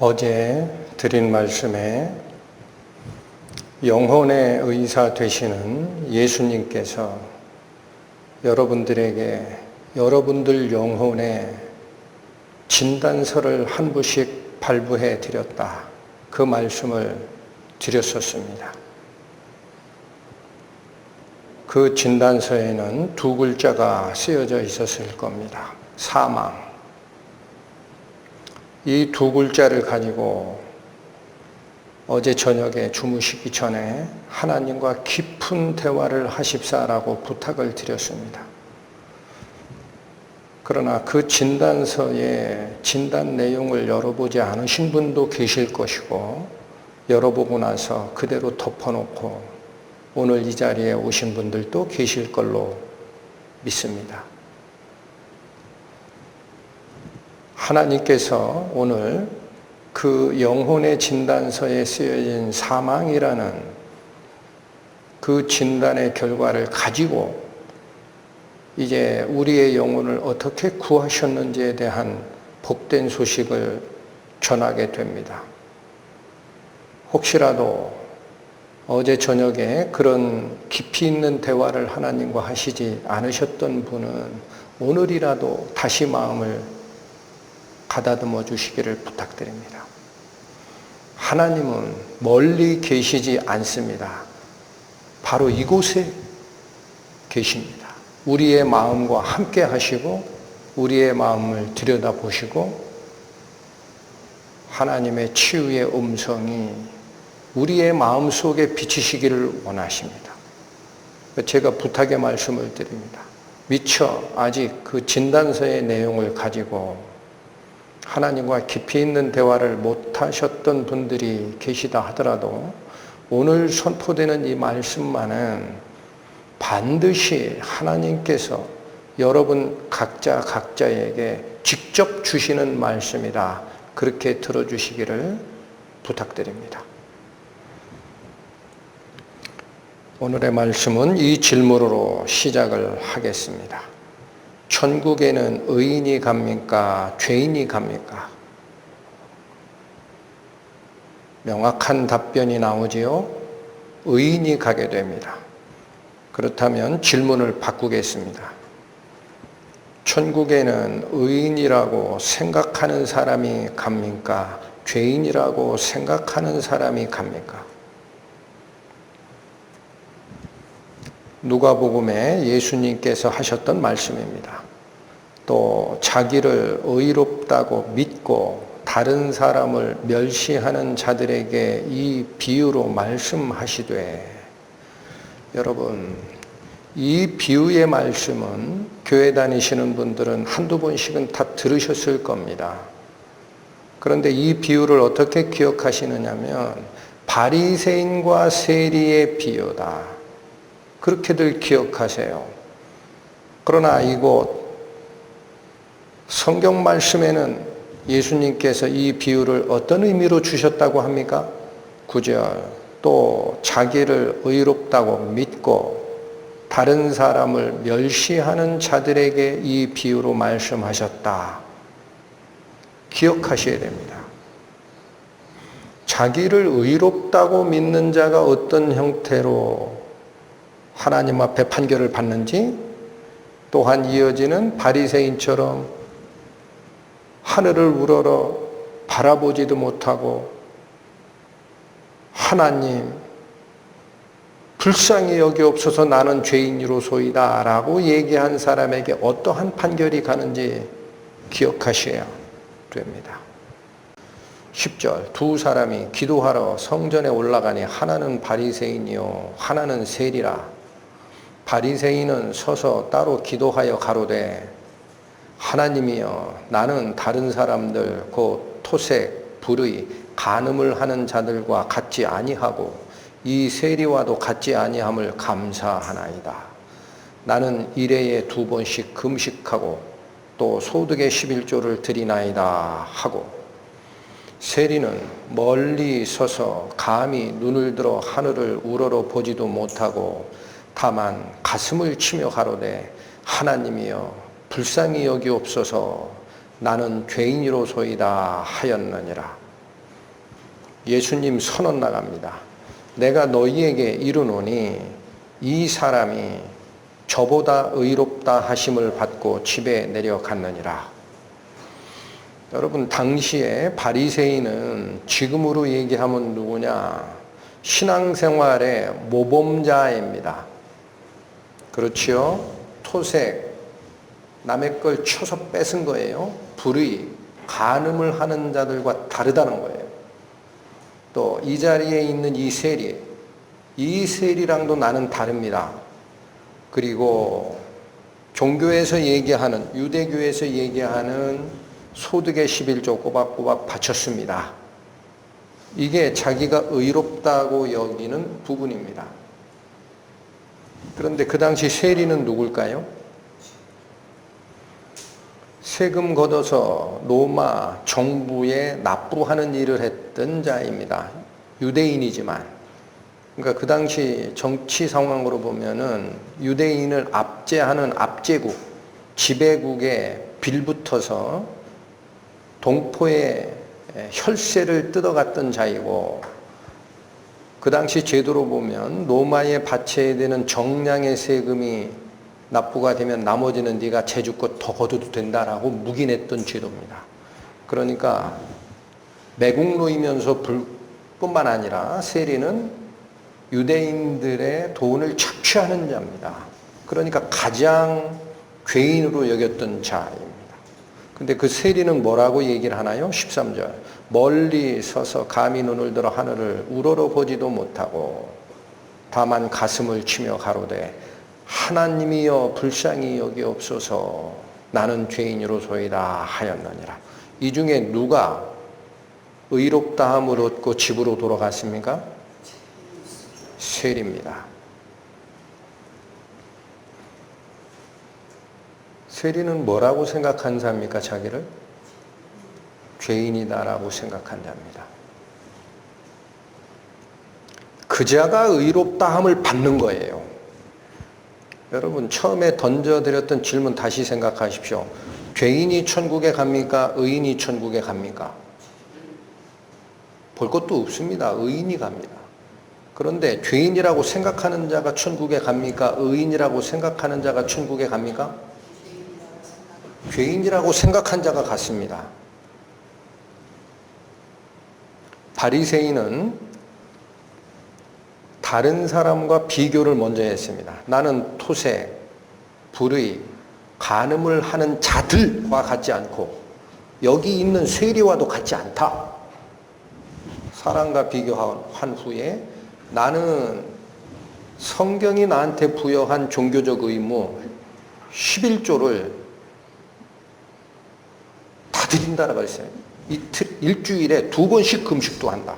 어제 드린 말씀에 영혼의 의사 되시는 예수님께서 여러분들에게 여러분들 영혼의 진단서를 한 부씩 발부해 드렸다. 그 말씀을 드렸었습니다. 그 진단서에는 두 글자가 쓰여져 있었을 겁니다. 사망. 이 두 글자를 가지고 어제 저녁에 주무시기 전에 하나님과 깊은 대화를 하십사라고 부탁을 드렸습니다. 그러나 그 진단서의 진단 내용을 열어보지 않으신 분도 계실 것이고, 열어보고 나서 그대로 덮어놓고 오늘 이 자리에 오신 분들도 계실 걸로 믿습니다. 하나님께서 오늘 그 영혼의 진단서에 쓰여진 사망이라는 그 진단의 결과를 가지고 이제 우리의 영혼을 어떻게 구하셨는지에 대한 복된 소식을 전하게 됩니다. 혹시라도 어제 저녁에 그런 깊이 있는 대화를 하나님과 하시지 않으셨던 분은 오늘이라도 다시 마음을 가다듬어 주시기를 부탁드립니다. 하나님은 멀리 계시지 않습니다. 바로 이곳에 계십니다. 우리의 마음과 함께 하시고 우리의 마음을 들여다보시고 하나님의 치유의 음성이 우리의 마음 속에 비치시기를 원하십니다. 제가 부탁의 말씀을 드립니다. 미처 아직 그 진단서의 내용을 가지고 하나님과 깊이 있는 대화를 못하셨던 분들이 계시다 하더라도 오늘 선포되는 이 말씀만은 반드시 하나님께서 여러분 각자에게 직접 주시는 말씀이다. 그렇게 들어주시기를 부탁드립니다. 오늘의 말씀은 이 질문으로 시작을 하겠습니다. 천국에는 의인이 갑니까? 죄인이 갑니까? 명확한 답변이 나오지요. 의인이 가게 됩니다. 그렇다면 질문을 바꾸겠습니다. 천국에는 의인이라고 생각하는 사람이 갑니까? 죄인이라고 생각하는 사람이 갑니까? 누가복음에 예수님께서 하셨던 말씀입니다. 또 자기를 의롭다고 믿고 다른 사람을 멸시하는 자들에게 이 비유로 말씀하시되, 여러분 이 비유의 말씀은 교회 다니시는 분들은 한두 번씩은 다 들으셨을 겁니다. 그런데 이 비유를 어떻게 기억하시느냐면 바리새인과 세리의 비유다. 그렇게들 기억하세요. 그러나 이곳 성경 말씀에는 예수님께서 이 비유를 어떤 의미로 주셨다고 합니까? 9절, 또 자기를 의롭다고 믿고 다른 사람을 멸시하는 자들에게 이 비유로 말씀하셨다. 기억하셔야 됩니다. 자기를 의롭다고 믿는 자가 어떤 형태로 하나님 앞에 판결을 받는지, 또한 이어지는 바리새인처럼 하늘을 우러러 바라보지도 못하고 하나님 불쌍히 여기옵소서 나는 죄인이로소이다 라고 얘기한 사람에게 어떠한 판결이 가는지 기억하셔야 됩니다. 10절, 두 사람이 기도하러 성전에 올라가니 하나는 바리새인이요 하나는 세리라. 바리새인은 서서 따로 기도하여 가로되, 하나님이여 나는 다른 사람들 곧 토색, 불의, 간음을 하는 자들과 같지 아니하고 이 세리와도 같지 아니함을 감사하나이다. 나는 일해에 2번씩 금식하고 또 소득의 11조를 드리나이다 하고, 세리는 멀리 서서 감히 눈을 들어 하늘을 우러러 보지도 못하고 다만 가슴을 치며 가로되, 하나님이여 불쌍히 여기옵소서 나는 죄인이로소이다 하였느니라. 예수님 선언 나갑니다. 내가 너희에게 이르노니 이 사람이 저보다 의롭다 하심을 받고 집에 내려갔느니라. 여러분, 당시에 바리새인은 지금으로 얘기하면 누구냐? 신앙생활의 모범자입니다. 그렇지요? 토색, 남의 걸 쳐서 뺏은 거예요. 불의, 간음을 하는 자들과 다르다는 거예요. 또 이 자리에 있는 이 세리랑도 나는 다릅니다. 그리고 종교에서 얘기하는, 유대교에서 얘기하는 소득의 11조 꼬박꼬박 바쳤습니다. 이게 자기가 의롭다고 여기는 부분입니다. 그런데 그 당시 세리는 누굴까요? 세금 걷어서 로마 정부에 납부하는 일을 했던 자입니다. 유대인이지만. 그러니까 그 당시 정치 상황으로 보면은 유대인을 압제하는 압제국, 지배국에 빌붙어서 동포의 혈세를 뜯어갔던 자이고, 그 당시 제도로 보면 로마에 바쳐야 되는 정량의 세금이 납부가 되면 나머지는 네가 제주껏 더 거둬도 된다라고 묵인했던 제도입니다. 그러니까 매국노이면서 뿐만 아니라 세리는 유대인들의 돈을 착취하는 자입니다. 그러니까 가장 괴인으로 여겼던 자입니다. 근데 그 세리는 뭐라고 얘기를 하나요? 13절. 멀리 서서 감히 눈을 들어 하늘을 우러러 보지도 못하고 다만 가슴을 치며 가로되 하나님이여 불쌍히 여기옵소서 나는 죄인으로소이다 하였느니라. 이 중에 누가 의롭다함을 얻고 집으로 돌아갔습니까? 세리입니다. 세리는 뭐라고 생각한 자입니까? 자기를? 죄인이다라고 생각한 자입니다. 그 자가 의롭다함을 받는 거예요. 여러분, 처음에 던져드렸던 질문 다시 생각하십시오. 죄인이 천국에 갑니까? 의인이 천국에 갑니까? 볼 것도 없습니다. 의인이 갑니다. 그런데 죄인이라고 생각하는 자가 천국에 갑니까? 의인이라고 생각하는 자가 천국에 갑니까? 죄인이라고 생각한 자가 갔습니다. 바리새인은 다른 사람과 비교를 먼저 했습니다. 나는 토색, 불의, 간음을 하는 자들과 같지 않고 여기 있는 세리와도 같지 않다. 사람과 비교한 후에 나는 성경이 나한테 부여한 종교적 의무 11조를 다 드린다라고 했어요. 일주일에 2번씩 금식도 한다.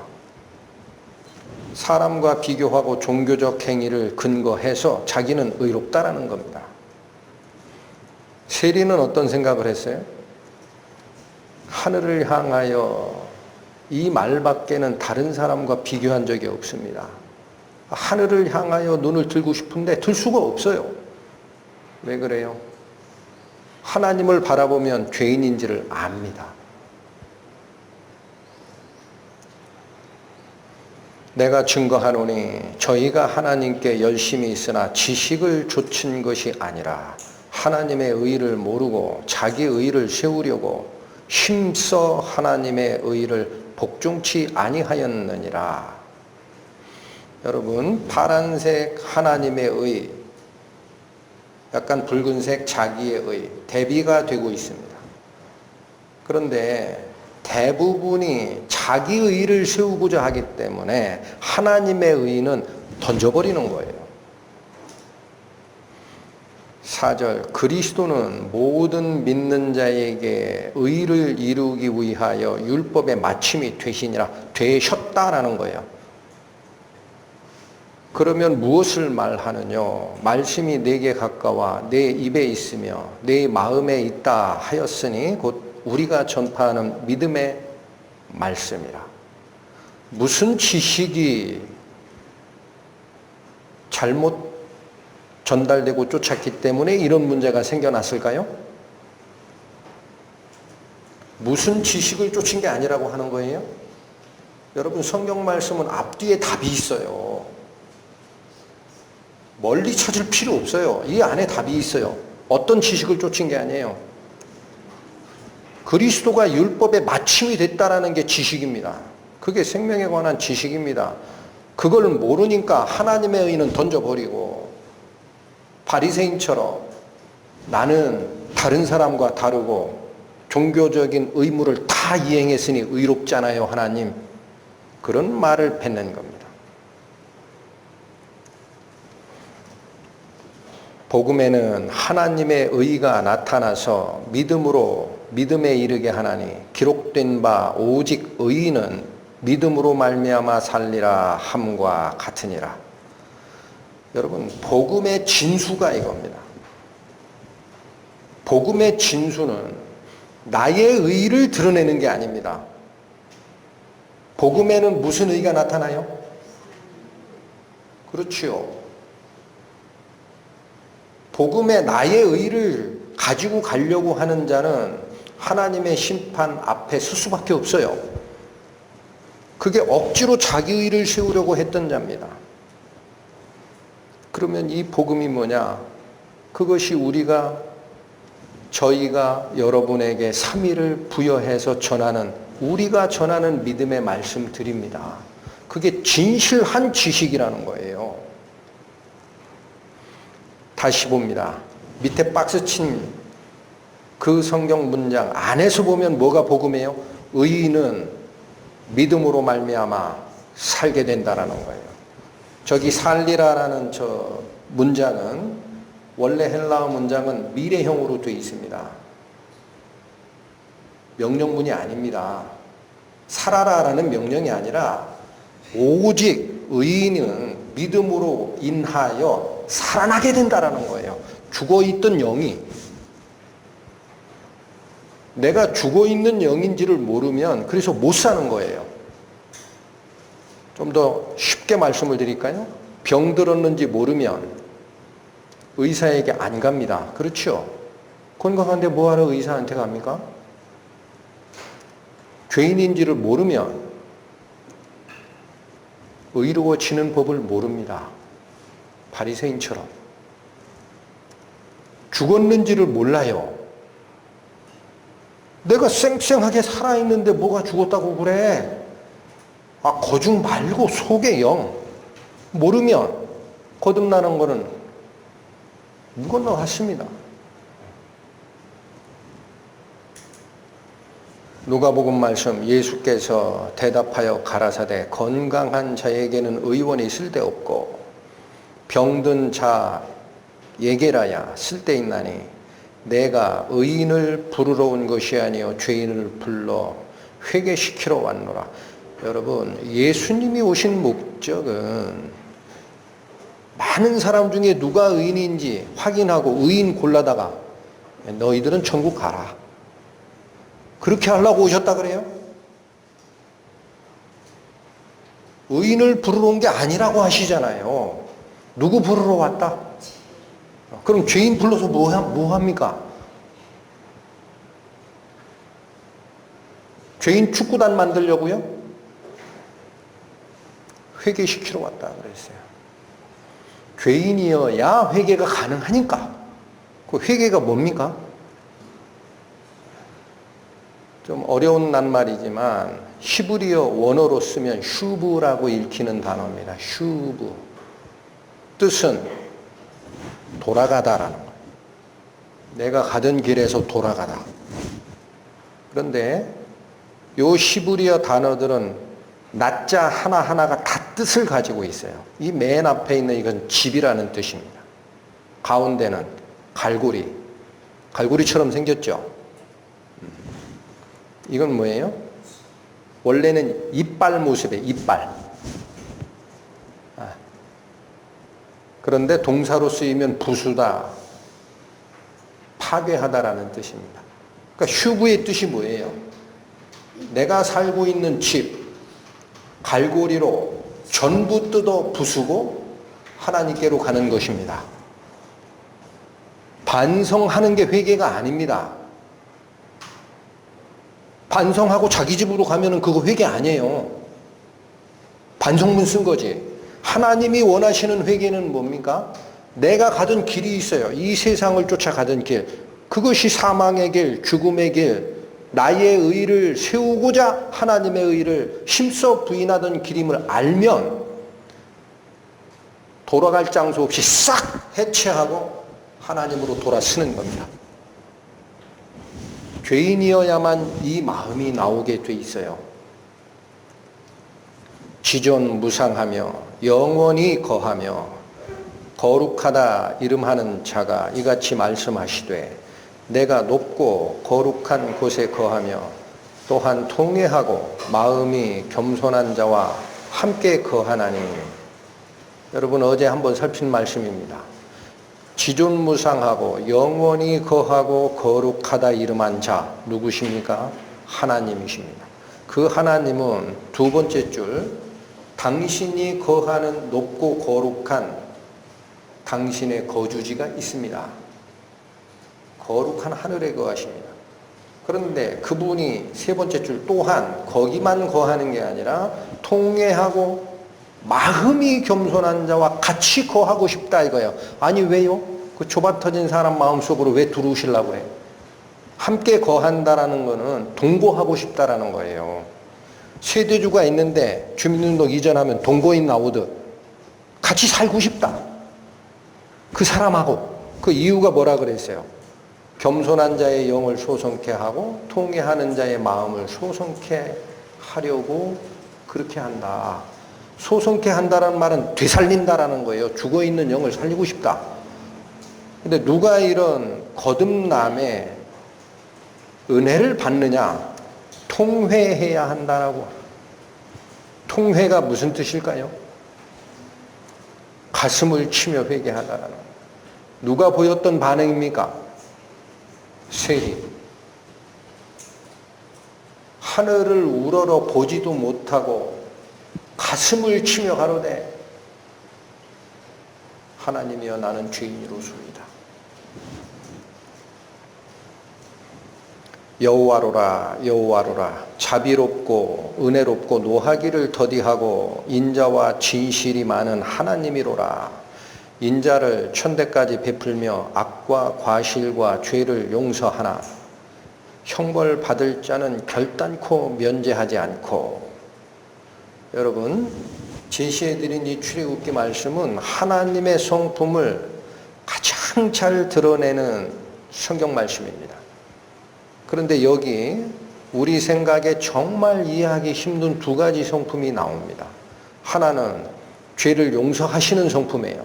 사람과 비교하고 종교적 행위를 근거해서 자기는 의롭다라는 겁니다. 세리는 어떤 생각을 했어요? 하늘을 향하여 이 말밖에는 다른 사람과 비교한 적이 없습니다. 하늘을 향하여 눈을 들고 싶은데 들 수가 없어요. 왜 그래요? 하나님을 바라보면 죄인인지를 압니다. 내가 증거하노니 저희가 하나님께 열심히 있으나 지식을 좇은 것이 아니라 하나님의 의를 모르고 자기 의를 세우려고 힘써 하나님의 의를 복종치 아니하였느니라. 여러분, 파란색 하나님의 의, 약간 붉은색 자기의 의, 대비가 되고 있습니다. 그런데 대부분이 자기 의를 세우고자 하기 때문에 하나님의 의는 던져버리는 거예요. 4절, 그리스도는 모든 믿는 자에게 의를 이루기 위하여 율법의 마침이 되시니라. 되셨다라는 거예요. 그러면 무엇을 말하느냐? 말씀이 내게 가까워 내 입에 있으며 내 마음에 있다 하였으니 곧 우리가 전파하는 믿음의 말씀이라. 무슨 지식이 잘못 전달되고 쫓았기 때문에 이런 문제가 생겨났을까요? 무슨 지식을 쫓은 게 아니라고 하는 거예요? 여러분 성경 말씀은 앞뒤에 답이 있어요. 멀리 찾을 필요 없어요. 이 안에 답이 있어요. 어떤 지식을 쫓은 게 아니에요. 그리스도가 율법의 마침이 됐다라는 게 지식입니다. 그게 생명에 관한 지식입니다. 그걸 모르니까 하나님의 의는 던져버리고 바리새인처럼 나는 다른 사람과 다르고 종교적인 의무를 다 이행했으니 의롭잖아요 하나님, 그런 말을 뱉는 겁니다. 복음에는 하나님의 의가 나타나서 믿음으로 믿음에 이르게 하나니 기록된 바 오직 의인은 믿음으로 말미암아 살리라 함과 같으니라. 여러분 복음의 진수가 이겁니다. 복음의 진수는 나의 의를 드러내는 게 아닙니다. 복음에는 무슨 의가 나타나요? 그렇지요. 복음에 나의 의를 가지고 가려고 하는 자는 하나님의 심판 앞에 설 수밖에 없어요. 그게 억지로 자기 의를 세우려고 했던 자입니다. 그러면 이 복음이 뭐냐? 그것이 저희가 여러분에게 삼위를 부여해서 전하는, 우리가 전하는 믿음의 말씀들입니다. 그게 진실한 지식이라는 거예요. 다시 봅니다. 밑에 박스 친 그 성경 문장 안에서 보면 뭐가 복음이에요? 의인은 믿음으로 말미암아 살게 된다라는 거예요. 저기 살리라라는 저 문장은 원래 헬라어 문장은 미래형으로 되어 있습니다. 명령문이 아닙니다. 살아라라는 명령이 아니라 오직 의인은 믿음으로 인하여 살아나게 된다라는 거예요. 죽어있던 영이, 내가 죽어있는 영인지를 모르면 그래서 못 사는 거예요. 좀 더 쉽게 말씀을 드릴까요? 병 들었는지 모르면 의사에게 안 갑니다. 그렇죠? 건강한데 뭐하러 의사한테 갑니까? 죄인인지를 모르면 의로워지는 법을 모릅니다. 바리새인처럼. 죽었는지를 몰라요. 내가 쌩쌩하게 살아있는데 뭐가 죽었다고 그래? 거중 말고 속의 영. 모르면 거듭나는 거는 물 건너갔습니다. 누가복음 말씀, 예수께서 대답하여 가라사대 건강한 자에게는 의원이 쓸데없고 병든 자에게라야 쓸데있나니 내가 의인을 부르러 온 것이 아니요 죄인을 불러 회개시키러 왔노라. 여러분, 예수님이 오신 목적은 많은 사람 중에 누가 의인인지 확인하고 의인 골라다가 너희들은 천국 가라, 그렇게 하려고 오셨다 그래요? 의인을 부르러 온 게 아니라고 하시잖아요. 누구 부르러 왔다? 그럼 죄인 불러서 뭐 합니까? 죄인 축구단 만들려고요? 회개시키러 왔다 그랬어요. 죄인이어야 회개가 가능하니까. 그 회개가 뭡니까? 좀 어려운 낱말이지만 히브리어 원어로 쓰면 슈브라고 읽히는 단어입니다. 슈브. 뜻은 돌아가다라는 거예요. 내가 가던 길에서 돌아가다. 그런데 요 히브리어 단어들은 낮자 하나하나가 다 뜻을 가지고 있어요. 이 맨 앞에 있는 이건 집이라는 뜻입니다. 가운데는 갈고리. 갈고리처럼 생겼죠? 이건 뭐예요? 원래는 이빨 모습이에요. 이빨. 그런데 동사로 쓰이면 부수다, 파괴하다라는 뜻입니다. 그러니까 슈브의 뜻이 뭐예요? 내가 살고 있는 집, 갈고리로 전부 뜯어 부수고 하나님께로 가는 것입니다. 반성하는 게 회개가 아닙니다. 반성하고 자기 집으로 가면 그거 회개 아니에요. 반성문 쓴 거지. 하나님이 원하시는 회개는 뭡니까? 내가 가던 길이 있어요. 이 세상을 쫓아가던 길. 그것이 사망의 길, 죽음의 길, 나의 의를 세우고자 하나님의 의를 힘써 부인하던 길임을 알면 돌아갈 장소 없이 싹 해체하고 하나님으로 돌아서는 겁니다. 죄인이어야만 이 마음이 나오게 돼 있어요. 지존무상하며 영원히 거하며 거룩하다 이름하는 자가 이같이 말씀하시되 내가 높고 거룩한 곳에 거하며 또한 통회하고 마음이 겸손한 자와 함께 거하나니. 여러분 어제 한번 살핀 말씀입니다. 지존무상하고 영원히 거하고 거룩하다 이름한 자 누구십니까? 하나님이십니다. 그 하나님은 두 번째 줄 당신이 거하는 높고 거룩한 당신의 거주지가 있습니다. 거룩한 하늘에 거하십니다. 그런데 그분이 세 번째 줄 또한 거기만 거하는 게 아니라 통회하고 마음이 겸손한 자와 같이 거하고 싶다 이거예요. 아니 왜요? 그 좁아 터진 사람 마음속으로 왜 들어오시려고 해? 함께 거한다라는 거는 동거하고 싶다라는 거예요. 세대주가 있는데 주민등록 이전하면 동거인 나오듯 같이 살고 싶다. 그 사람하고. 그 이유가 뭐라 그랬어요? 겸손한 자의 영을 소성케 하고 통회하는 자의 마음을 소성케 하려고 그렇게 한다. 소성케 한다는 말은 되살린다라는 거예요. 죽어있는 영을 살리고 싶다. 근데 누가 이런 거듭남의 은혜를 받느냐? 통회해야 한다라고. 통회가 무슨 뜻일까요? 가슴을 치며 회개하다라는 거예요. 누가 보였던 반응입니까? 쇠리. 하늘을 우러러 보지도 못하고 가슴을 치며 가로되 하나님이여 나는 죄인이로소이다. 여호와로라 여호와로라 자비롭고 은혜롭고 노하기를 더디하고 인자와 진실이 많은 하나님이로라. 인자를 천대까지 베풀며 악과 과실과 죄를 용서하나 형벌 받을 자는 결단코 면제하지 않고. 여러분 제시해드린 이 출애굽기 말씀은 하나님의 성품을 가장 잘 드러내는 성경 말씀입니다. 그런데 여기 우리 생각에 정말 이해하기 힘든 두 가지 성품이 나옵니다. 하나는 죄를 용서하시는 성품이에요.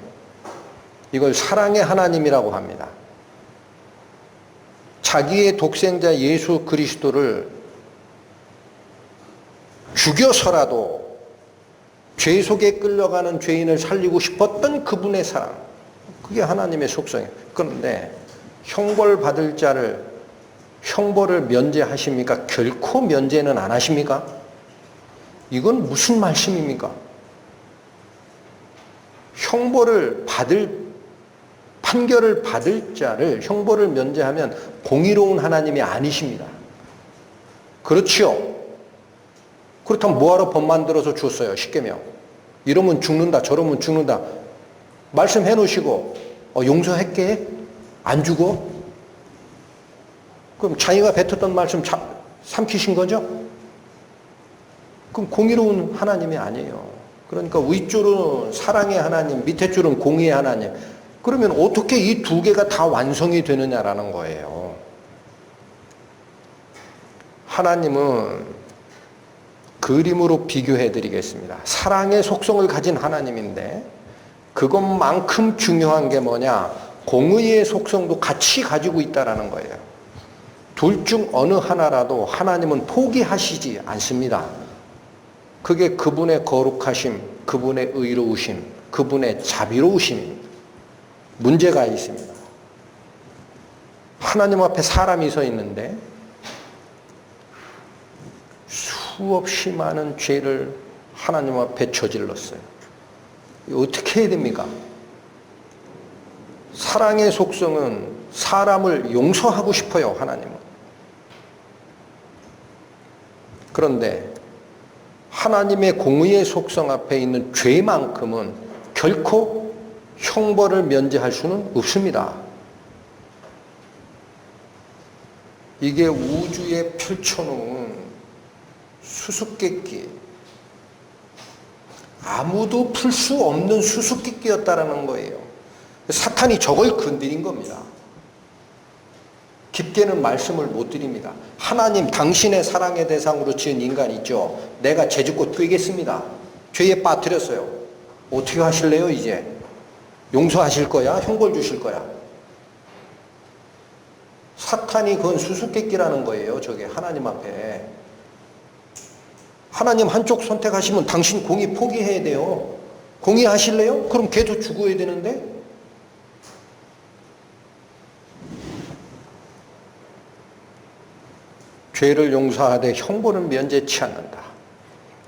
이걸 사랑의 하나님이라고 합니다. 자기의 독생자 예수 그리스도를 죽여서라도 죄 속에 끌려가는 죄인을 살리고 싶었던 그분의 사랑. 그게 하나님의 속성이에요. 그런데 형벌 받을 자를 형벌을 면제하십니까? 결코 면제는 안 하십니까? 이건 무슨 말씀입니까? 판결을 받을 자를 형벌을 면제하면 공의로운 하나님이 아니십니다. 그렇지요? 그렇다면 뭐하러 법 만들어서 줬어요? 십계명. 이러면 죽는다, 저러면 죽는다. 말씀해 놓으시고 용서할게? 안 죽어? 그럼 자기가 뱉었던 말씀 삼키신 거죠? 그럼 공의로운 하나님이 아니에요. 그러니까 윗줄은 사랑의 하나님, 밑에 줄은 공의의 하나님. 그러면 어떻게 이 두 개가 다 완성이 되느냐라는 거예요. 하나님은 그림으로 비교해 드리겠습니다. 사랑의 속성을 가진 하나님인데 그것만큼 중요한 게 뭐냐? 공의의 속성도 같이 가지고 있다는 거예요. 둘 중 어느 하나라도 하나님은 포기하시지 않습니다. 그게 그분의 거룩하심, 그분의 의로우심, 그분의 자비로우심입니다. 문제가 있습니다. 하나님 앞에 사람이 서 있는데 수없이 많은 죄를 하나님 앞에 저질렀어요. 어떻게 해야 됩니까? 사랑의 속성은 사람을 용서하고 싶어요, 하나님은. 그런데 하나님의 공의의 속성 앞에 있는 죄만큼은 결코 형벌을 면제할 수는 없습니다. 이게 우주에 펼쳐놓은 수수께끼, 아무도 풀 수 없는 수수께끼였다라는 거예요. 사탄이 저걸 건드린 겁니다. 깊게는 말씀을 못 드립니다. 하나님 당신의 사랑의 대상으로 지은 인간 있죠. 내가 죄짓고 꿰겠습니다. 죄에 빠뜨렸어요. 어떻게 하실래요 이제? 용서하실 거야? 형벌 주실 거야? 사탄이 그건 수수께끼라는 거예요. 저게 하나님 앞에. 하나님 한쪽 선택하시면 당신 공의 포기해야 돼요. 공의 하실래요? 그럼 걔도 죽어야 되는데? 죄를 용서하되 형벌은 면제치 않는다.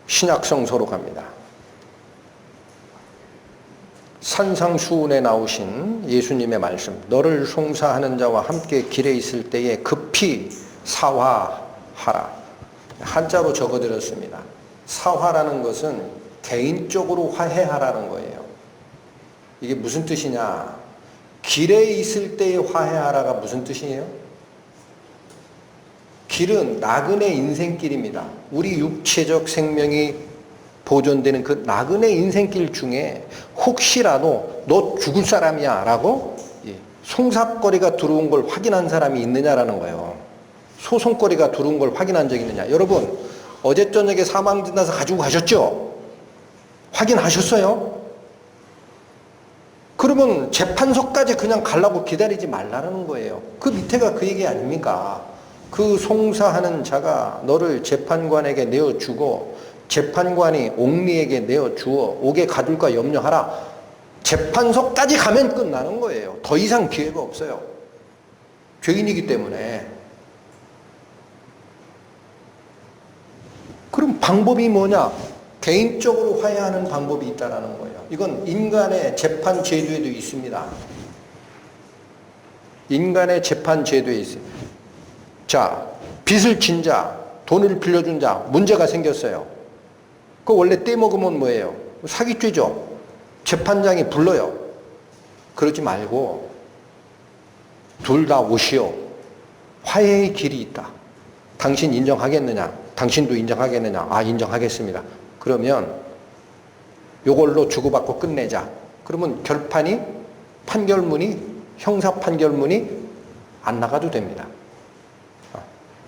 신약성서로 갑니다. 산상수훈에 나오신 예수님의 말씀, 너를 송사하는 자와 함께 길에 있을 때에 급히 사화하라. 한자로 적어드렸습니다. 사화라는 것은 개인적으로 화해하라는 거예요. 이게 무슨 뜻이냐? 길에 있을 때에 화해하라가 무슨 뜻이에요? 길은 나그네 인생길입니다. 우리 육체적 생명이 보존되는 그 나그네 인생길 중에 혹시라도 너 죽을 사람이야 라고 송사거리가 들어온 걸 확인한 사람이 있느냐라는 거예요. 소송거리가 들어온 걸 확인한 적이 있느냐. 여러분 어제 저녁에 사망진단서 가지고 가셨죠? 확인하셨어요? 그러면 재판소까지 그냥 가려고 기다리지 말라는 거예요. 그 밑에가 그 얘기 아닙니까? 그 송사하는 자가 너를 재판관에게 내어주고 재판관이 옥리에게 내어주어 옥에 가둘까 염려하라. 재판소까지 가면 끝나는 거예요. 더 이상 기회가 없어요. 죄인이기 때문에. 그럼 방법이 뭐냐? 개인적으로 화해하는 방법이 있다는 거예요. 이건 인간의 재판 제도에도 있습니다. 인간의 재판 제도에 있어요. 자, 빚을 진 자, 돈을 빌려준 자, 문제가 생겼어요. 그 원래 떼먹으면 뭐예요? 사기죄죠. 재판장이 불러요. 그러지 말고 둘 다 오시오. 화해의 길이 있다. 당신 인정하겠느냐? 당신도 인정하겠느냐? 아, 인정하겠습니다. 그러면 요걸로 주고받고 끝내자. 그러면 결판이, 판결문이, 형사 판결문이 안 나가도 됩니다.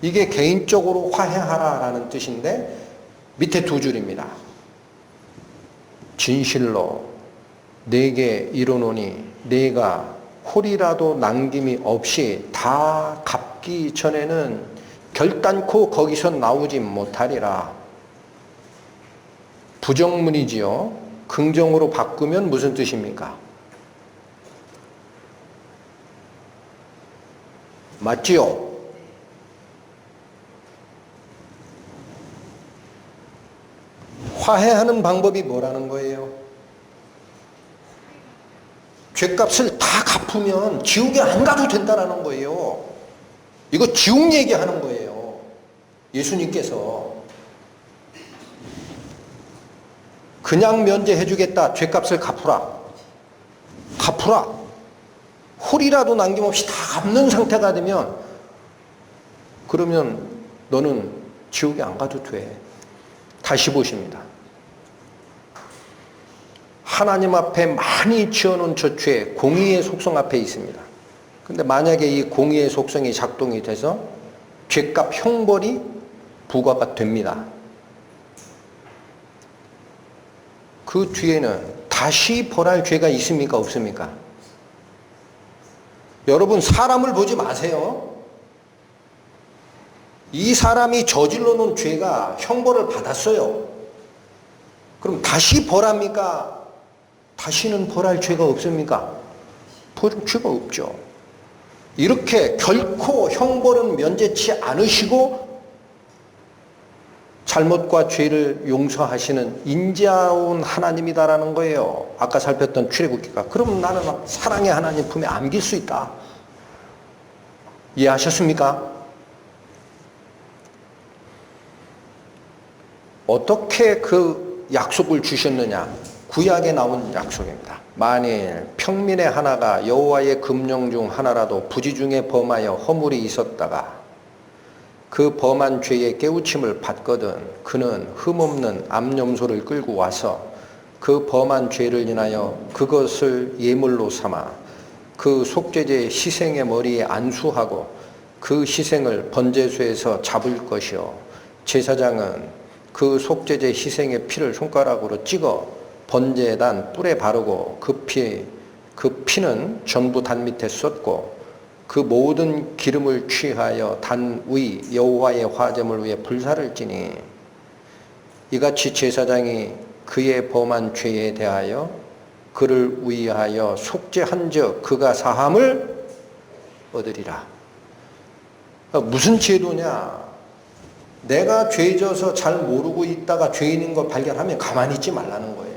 이게 개인적으로 화해하라라는 뜻인데 밑에 두 줄입니다. 진실로 내게 이르노니 내가 홀이라도 남김이 없이 다 갚기 전에는 결단코 거기서 나오지 못하리라. 부정문이지요. 긍정으로 바꾸면 무슨 뜻입니까? 맞지요? 화해하는 방법이 뭐라는 거예요? 죗값을 다 갚으면 지옥에 안 가도 된다는 거예요. 이거 지옥 얘기하는 거예요. 예수님께서 그냥 면제해 주겠다. 죗값을 갚으라. 갚으라. 홀이라도 남김없이 다 갚는 상태가 되면 그러면 너는 지옥에 안 가도 돼. 다시 보십니다. 하나님 앞에 많이 지어놓은 저 죄, 공의의 속성 앞에 있습니다. 근데 만약에 이 공의의 속성이 작동이 돼서 죄값 형벌이 부과가 됩니다. 그 뒤에는 다시 벌할 죄가 있습니까? 없습니까? 여러분 사람을 보지 마세요. 이 사람이 저질러 놓은 죄가 형벌을 받았어요. 그럼 다시 벌합니까? 다시는 벌할 죄가 없습니까? 벌할 죄가 없죠. 이렇게 결코 형벌은 면제치 않으시고 잘못과 죄를 용서하시는 인자한 하나님이다라는 거예요. 아까 살폈던 출애굽기가. 그럼 나는 사랑의 하나님 품에 안길 수 있다. 이해하셨습니까? 어떻게 그 약속을 주셨느냐? 구약에 나온 약속입니다. 만일 평민의 하나가 여호와의 금령 중 하나라도 부지 중에 범하여 허물이 있었다가 그 범한 죄의 깨우침을 받거든 그는 흠없는 암염소를 끌고 와서 그 범한 죄를 인하여 그것을 예물로 삼아 그 속죄제 희생의 머리에 안수하고 그 희생을 번제소에서 잡을 것이요 제사장은 그 속죄제 희생의 피를 손가락으로 찍어 번제단 뿔에 바르고 그 피는 전부 단 밑에 쏟고 그 모든 기름을 취하여 단 위 여호와의 화제물 위에 불사를 지니 이같이 제사장이 그의 범한 죄에 대하여 그를 위하여 속죄한즉 그가 사함을 얻으리라. 무슨 제도냐? 내가 죄져서 잘 모르고 있다가 죄인인 걸 발견하면 가만히 있지 말라는 거예요.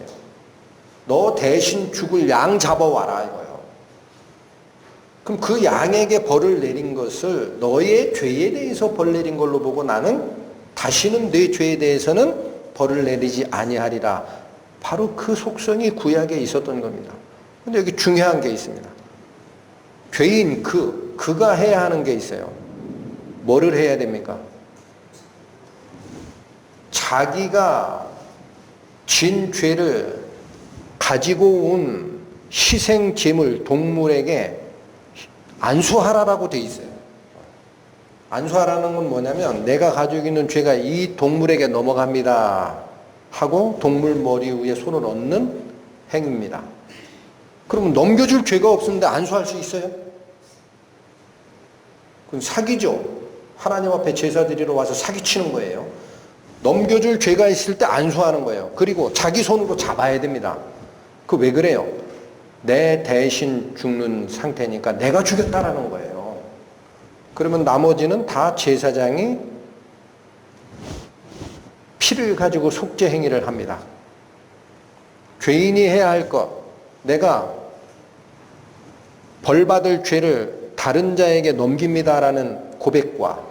너 대신 죽을 양 잡아와라 이거예요. 그럼 그 양에게 벌을 내린 것을 너의 죄에 대해서 벌 내린 걸로 보고 나는 다시는 내 죄에 대해서는 벌을 내리지 아니하리라. 바로 그 속성이 구약에 있었던 겁니다. 근데 여기 중요한 게 있습니다. 죄인 그가 해야 하는 게 있어요. 뭐를 해야 됩니까? 자기가 진 죄를 가지고 온 희생 제물 동물에게 안수하라라고 돼 있어요. 안수하라는 건 뭐냐면 내가 가지고 있는 죄가 이 동물에게 넘어갑니다 하고 동물 머리 위에 손을 얹는 행위입니다. 그러면 넘겨줄 죄가 없는데 안수할 수 있어요? 그럼 사기죠. 하나님 앞에 제사 드리러 와서 사기치는 거예요. 넘겨줄 죄가 있을 때 안수하는 거예요. 그리고 자기 손으로 잡아야 됩니다. 그 왜 그래요? 내 대신 죽는 상태니까 내가 죽였다라는 거예요. 그러면 나머지는 다 제사장이 피를 가지고 속죄 행위를 합니다. 죄인이 해야 할 것, 내가 벌받을 죄를 다른 자에게 넘깁니다라는 고백과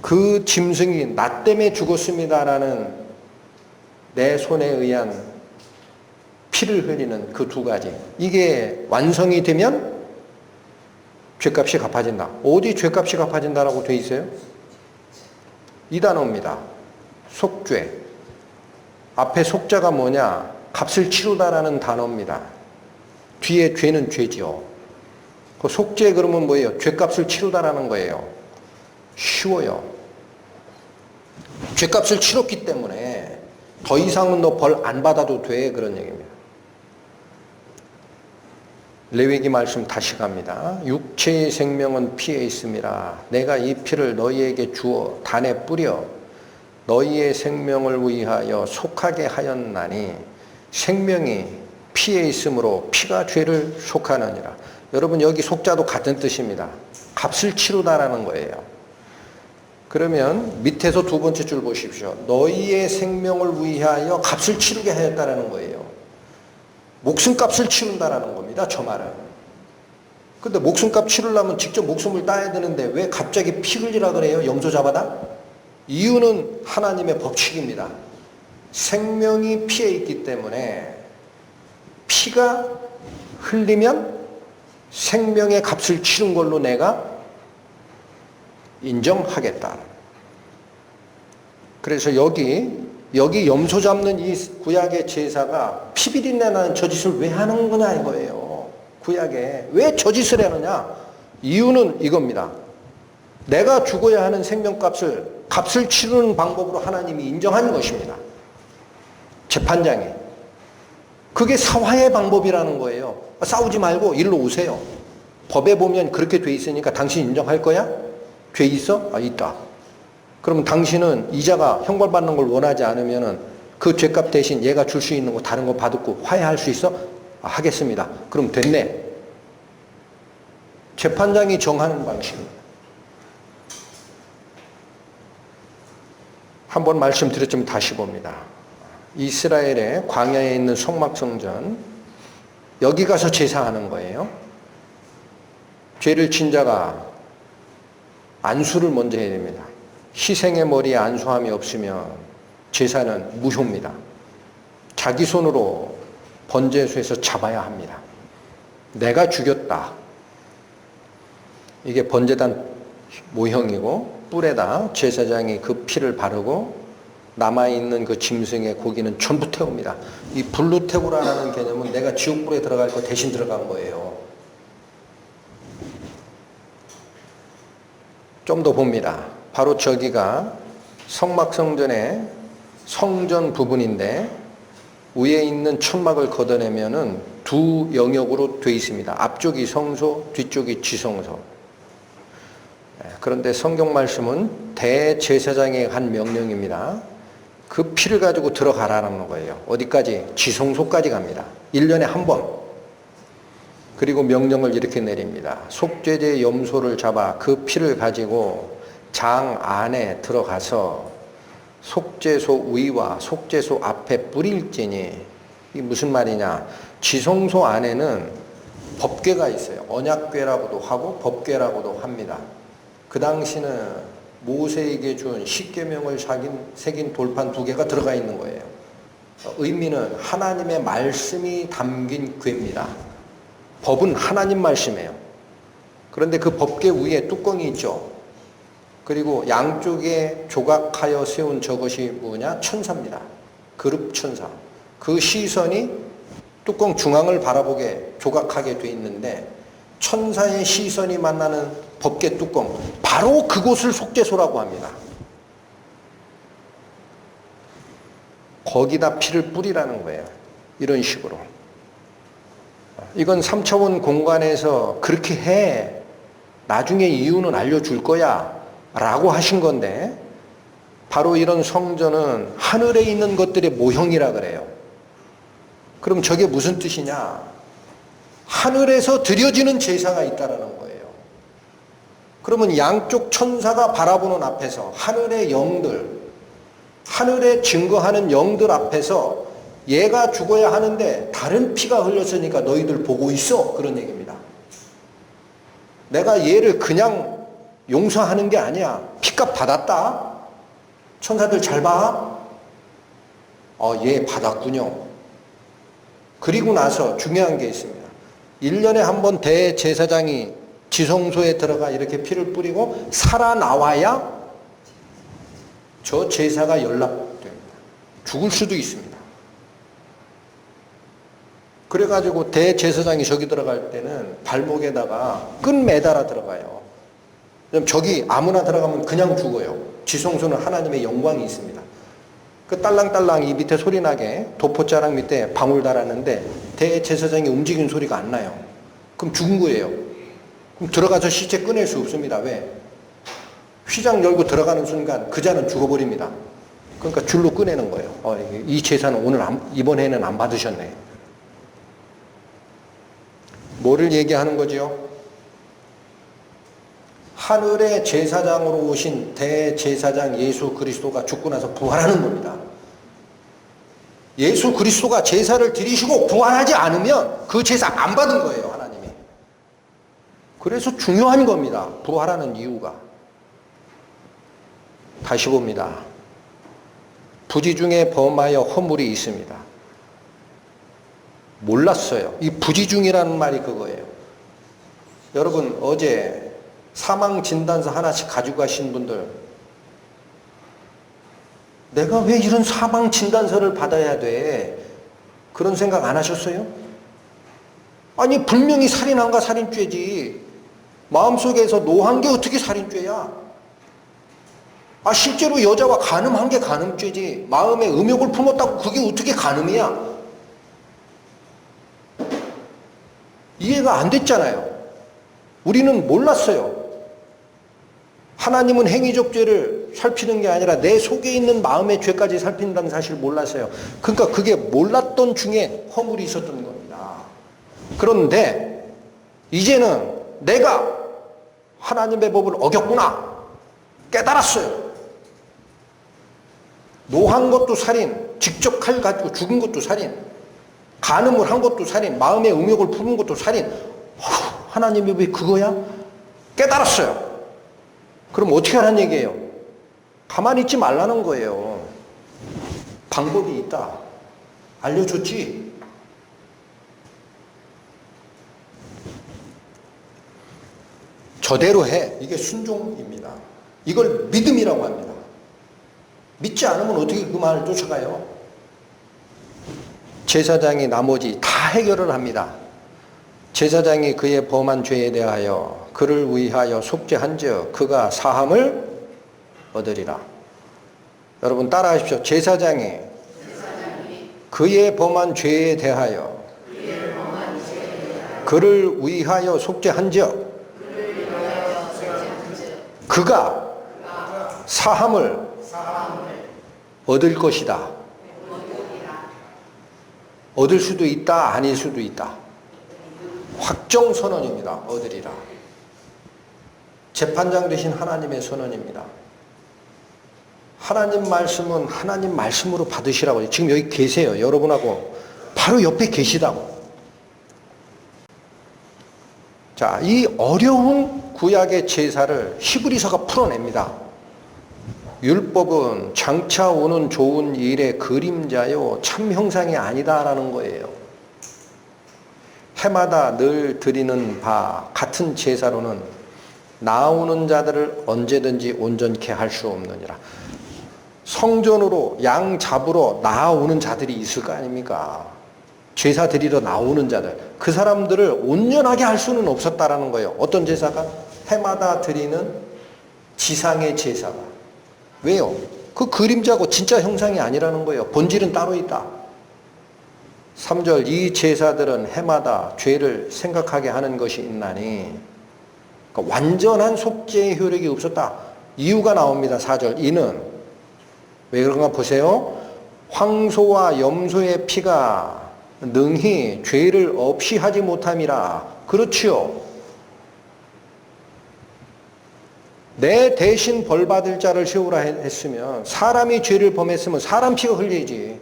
그 짐승이 나 때문에 죽었습니다라는 내 손에 의한 피를 흘리는 그 두 가지, 이게 완성이 되면 죄값이 갚아진다. 어디 죄값이 갚아진다라고 돼 있어요? 이 단어입니다. 속죄. 앞에 속자가 뭐냐? 값을 치르다라는 단어입니다. 뒤에 죄는 죄지요. 그 속죄 그러면 뭐예요? 죄값을 치르다라는 거예요. 쉬워요. 죄값을 치렀기 때문에 더 이상은 너 벌 안 받아도 돼, 그런 얘기입니다. 레위기 말씀 다시 갑니다. 육체의 생명은 피에 있음이라. 내가 이 피를 너희에게 주어 단에 뿌려 너희의 생명을 위하여 속하게 하였나니 생명이 피에 있으므로 피가 죄를 속하느니라. 여러분 여기 속자도 같은 뜻입니다. 값을 치르다라는 거예요. 그러면 밑에서 두 번째 줄 보십시오. 너희의 생명을 위하여 값을 치르게 하였다라는 거예요. 목숨값을 치른다라는 겁니다. 저 말은. 근데 목숨값 치르려면 직접 목숨을 따야 되는데 왜 갑자기 피 흘리라 그래요? 염소 잡아다? 이유는 하나님의 법칙입니다. 생명이 피에 있기 때문에 피가 흘리면 생명의 값을 치른 걸로 내가 인정하겠다. 그래서 여기 염소 잡는 이 구약의 제사가 피비린내 나는 저 짓을 왜 하는 거냐 이거예요. 구약에 왜 저 짓을 하느냐? 이유는 이겁니다. 내가 죽어야 하는 값을 치르는 방법으로 하나님이 인정한 것입니다. 재판장이. 그게 사화의 방법이라는 거예요. 싸우지 말고 일로 오세요. 법에 보면 그렇게 돼 있으니까 당신 인정할 거야? 죄 있어? 있다. 그럼 당신은 이자가 형벌받는 걸 원하지 않으면 그 죄값 대신 얘가 줄 수 있는 거 다른 거 받고 화해할 수 있어? 하겠습니다. 그럼 됐네. 재판장이 정하는 방식입니다. 한번 말씀드렸지만 다시 봅니다. 이스라엘의 광야에 있는 성막성전, 여기 가서 제사하는 거예요. 죄를 진 자가 안수를 먼저 해야 됩니다. 희생의 머리에 안수함이 없으면 제사는 무효입니다. 자기 손으로 번제소에서 잡아야 합니다. 내가 죽였다. 이게 번제단 모형이고 뿔에다 제사장이 그 피를 바르고 남아있는 그 짐승의 고기는 전부 태웁니다. 이 불로 태우라는 개념은 내가 지옥불에 들어갈 거 대신 들어간 거예요. 좀 더 봅니다. 바로 저기가 성막성전의 성전 부분인데 위에 있는 천막을 걷어내면은 두 영역으로 되어 있습니다. 앞쪽이 성소, 뒤쪽이 지성소. 그런데 성경 말씀은 대제사장의 한 명령입니다. 그 피를 가지고 들어가라는 거예요. 어디까지? 지성소까지 갑니다. 1년에 한 번. 그리고 명령을 이렇게 내립니다. 속죄제 염소를 잡아 그 피를 가지고 장 안에 들어가서 속죄소 위와 속죄소 앞에 뿌릴지니. 이게 무슨 말이냐? 지성소 안에는 법궤가 있어요. 언약궤라고도 하고 법궤라고도 합니다. 그 당시는 모세에게 준 십계명을 새긴 돌판 2개가 들어가 있는 거예요. 의미는 하나님의 말씀이 담긴 궤입니다. 법은 하나님 말씀이에요. 그런데 그 법궤 위에 뚜껑이 있죠. 그리고 양쪽에 조각하여 세운 저것이 뭐냐? 천사입니다. 그룹 천사. 그 시선이 뚜껑 중앙을 바라보게 조각하게 돼 있는데 천사의 시선이 만나는 법궤 뚜껑, 바로 그곳을 속죄소라고 합니다. 거기다 피를 뿌리라는 거예요. 이런 식으로. 이건 3차원 공간에서 그렇게 해. 나중에 이유는 알려줄 거야. 라고 하신 건데 바로 이런 성전은 하늘에 있는 것들의 모형이라 그래요. 그럼 저게 무슨 뜻이냐? 하늘에서 드려지는 제사가 있다라는 거예요. 그러면 양쪽 천사가 바라보는 앞에서 하늘의 영들, 하늘에 증거하는 영들 앞에서 얘가 죽어야 하는데 다른 피가 흘렀으니까 너희들 보고 있어. 그런 얘기입니다. 내가 얘를 그냥 용서하는 게 아니야. 피값 받았다. 천사들 잘 봐. 얘 받았군요. 그리고 나서 중요한 게 있습니다. 1년에 한 번 대제사장이 지성소에 들어가 이렇게 피를 뿌리고 살아나와야 저 제사가 연락됩니다. 죽을 수도 있습니다. 그래가지고 대제사장이 저기 들어갈 때는 발목에다가 끈 매달아 들어가요. 저기 아무나 들어가면 그냥 죽어요. 지성소는 하나님의 영광이 있습니다. 그 딸랑딸랑 이 밑에 소리 나게 도포자락 밑에 방울 달았는데 대제사장이 움직이는 소리가 안 나요. 그럼 죽은 거예요. 그럼 들어가서 시체 꺼낼 수 없습니다. 왜? 휘장 열고 들어가는 순간 그 자는 죽어버립니다. 그러니까 줄로 꺼내는 거예요. 이 제사는 이번에는 안 받으셨네. 뭐를 얘기하는 거죠? 하늘의 제사장으로 오신 대제사장 예수 그리스도가 죽고 나서 부활하는 겁니다. 예수 그리스도가 제사를 드리시고 부활하지 않으면 그 제사 안 받은 거예요, 하나님이. 그래서 중요한 겁니다, 부활하는 이유가. 다시 봅니다. 부지 중에 범하여 허물이 있습니다. 몰랐어요. 이 부지 중이라는 말이 그거예요. 여러분, 어제 사망진단서 하나씩 가지고 가신 분들, 내가 왜 이런 사망진단서를 받아야 돼? 그런 생각 안 하셨어요? 아니, 분명히 살인한가 살인죄지. 마음속에서 노한 게 어떻게 살인죄야? 실제로 여자와 간음한 게 간음죄지. 마음에 음욕을 품었다고 그게 어떻게 간음이야? 이해가 안 됐잖아요. 우리는 몰랐어요. 하나님은 행위적 죄를 살피는 게 아니라 내 속에 있는 마음의 죄까지 살핀다는 사실을 몰랐어요. 그러니까 그게 몰랐던 중에 허물이 있었던 겁니다. 그런데 이제는 내가 하나님의 법을 어겼구나 깨달았어요. 노한 것도 살인, 직접 칼 가지고 죽은 것도 살인, 간음을 한 것도 살인, 마음의 음욕을 품은 것도 살인. 하나님이 왜 그거야? 깨달았어요. 그럼 어떻게 하라는 얘기예요? 가만히 있지 말라는 거예요. 방법이 있다. 알려줬지. 저대로 해. 이게 순종입니다. 이걸 믿음이라고 합니다. 믿지 않으면 어떻게 그 말을 쫓아가요? 제사장이 나머지 다 해결을 합니다. 제사장이 그의 범한 죄에 대하여 그를 위하여 속죄한즉 그가 사함을 얻으리라. 여러분 따라하십시오. 제사장이 그의 범한 죄에 대하여 그를 위하여 속죄한즉 그가 사함을 얻을 것이다. 얻을 수도 있다, 아닐 수도 있다. 확정 선언입니다. 얻으리라. 재판장 되신 하나님의 선언입니다. 하나님 말씀은 하나님 말씀으로 받으시라고. 지금 여기 계세요. 여러분하고 바로 옆에 계시다고. 자, 이 어려운 구약의 제사를 히브리서가 풀어냅니다. 율법은 장차 오는 좋은 일의 그림자요 참 형상이 아니다라는 거예요. 해마다 늘 드리는 바 같은 제사로는 나오는 자들을 언제든지 온전케 할 수 없느니라. 성전으로 양 잡으러 나오는 자들이 있을 거 아닙니까? 제사 드리러 나오는 자들, 그 사람들을 온전하게 할 수는 없었다라는 거예요. 어떤 제사가? 해마다 드리는 지상의 제사가. 왜요? 그 그림자고 진짜 형상이 아니라는 거예요. 본질은 따로 있다. 3절 이 제사들은 해마다 죄를 생각하게 하는 것이 있나니, 그러니까 완전한 속죄의 효력이 없었다. 이유가 나옵니다. 4절 이는 왜 그런가 보세요. 황소와 염소의 피가 능히 죄를 없이 하지 못함이라. 그렇지요. 내 대신 벌받을 자를 세우라 했으면, 사람이 죄를 범했으면 사람 피가 흘려야지.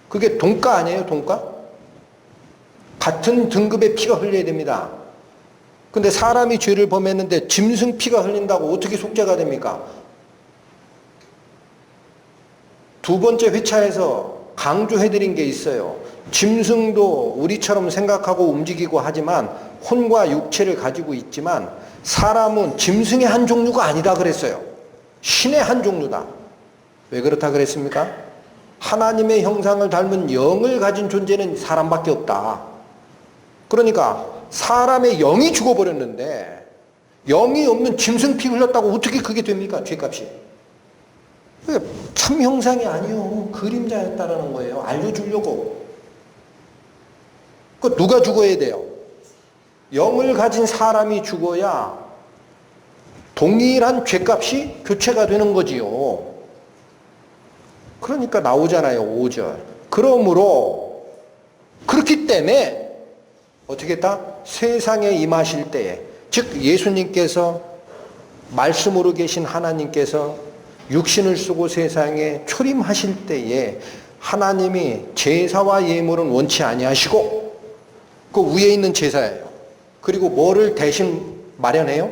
그게 돈가 아니에요? 돈가? 같은 등급의 피가 흘려야 됩니다. 근데 사람이 죄를 범했는데 짐승 피가 흘린다고 어떻게 속죄가 됩니까? 두 번째 회차에서 강조해드린 게 있어요. 짐승도 우리처럼 생각하고 움직이고 하지만 혼과 육체를 가지고 있지만 사람은 짐승의 한 종류가 아니다 그랬어요. 신의 한 종류다. 왜 그렇다 그랬습니까? 하나님의 형상을 닮은 영을 가진 존재는 사람밖에 없다. 그러니까 사람의 영이 죽어버렸는데 영이 없는 짐승 피 흘렸다고 어떻게 그게 됩니까? 죄값이. 참 형상이 아니요. 그림자였다라는 거예요. 알려주려고. 그 누가 죽어야 돼요? 영을 가진 사람이 죽어야 동일한 죄값이 교체가 되는 거지요. 그러니까 나오잖아요. 5절. 그러므로 그렇기 때문에 어떻게 했다? 세상에 임하실 때에, 즉 예수님께서 말씀으로 계신 하나님께서 육신을 쓰고 세상에 초림하실 때에 하나님이 제사와 예물은 원치 아니하시고 그 위에 있는 제사예요. 그리고 뭐를 대신 마련해요?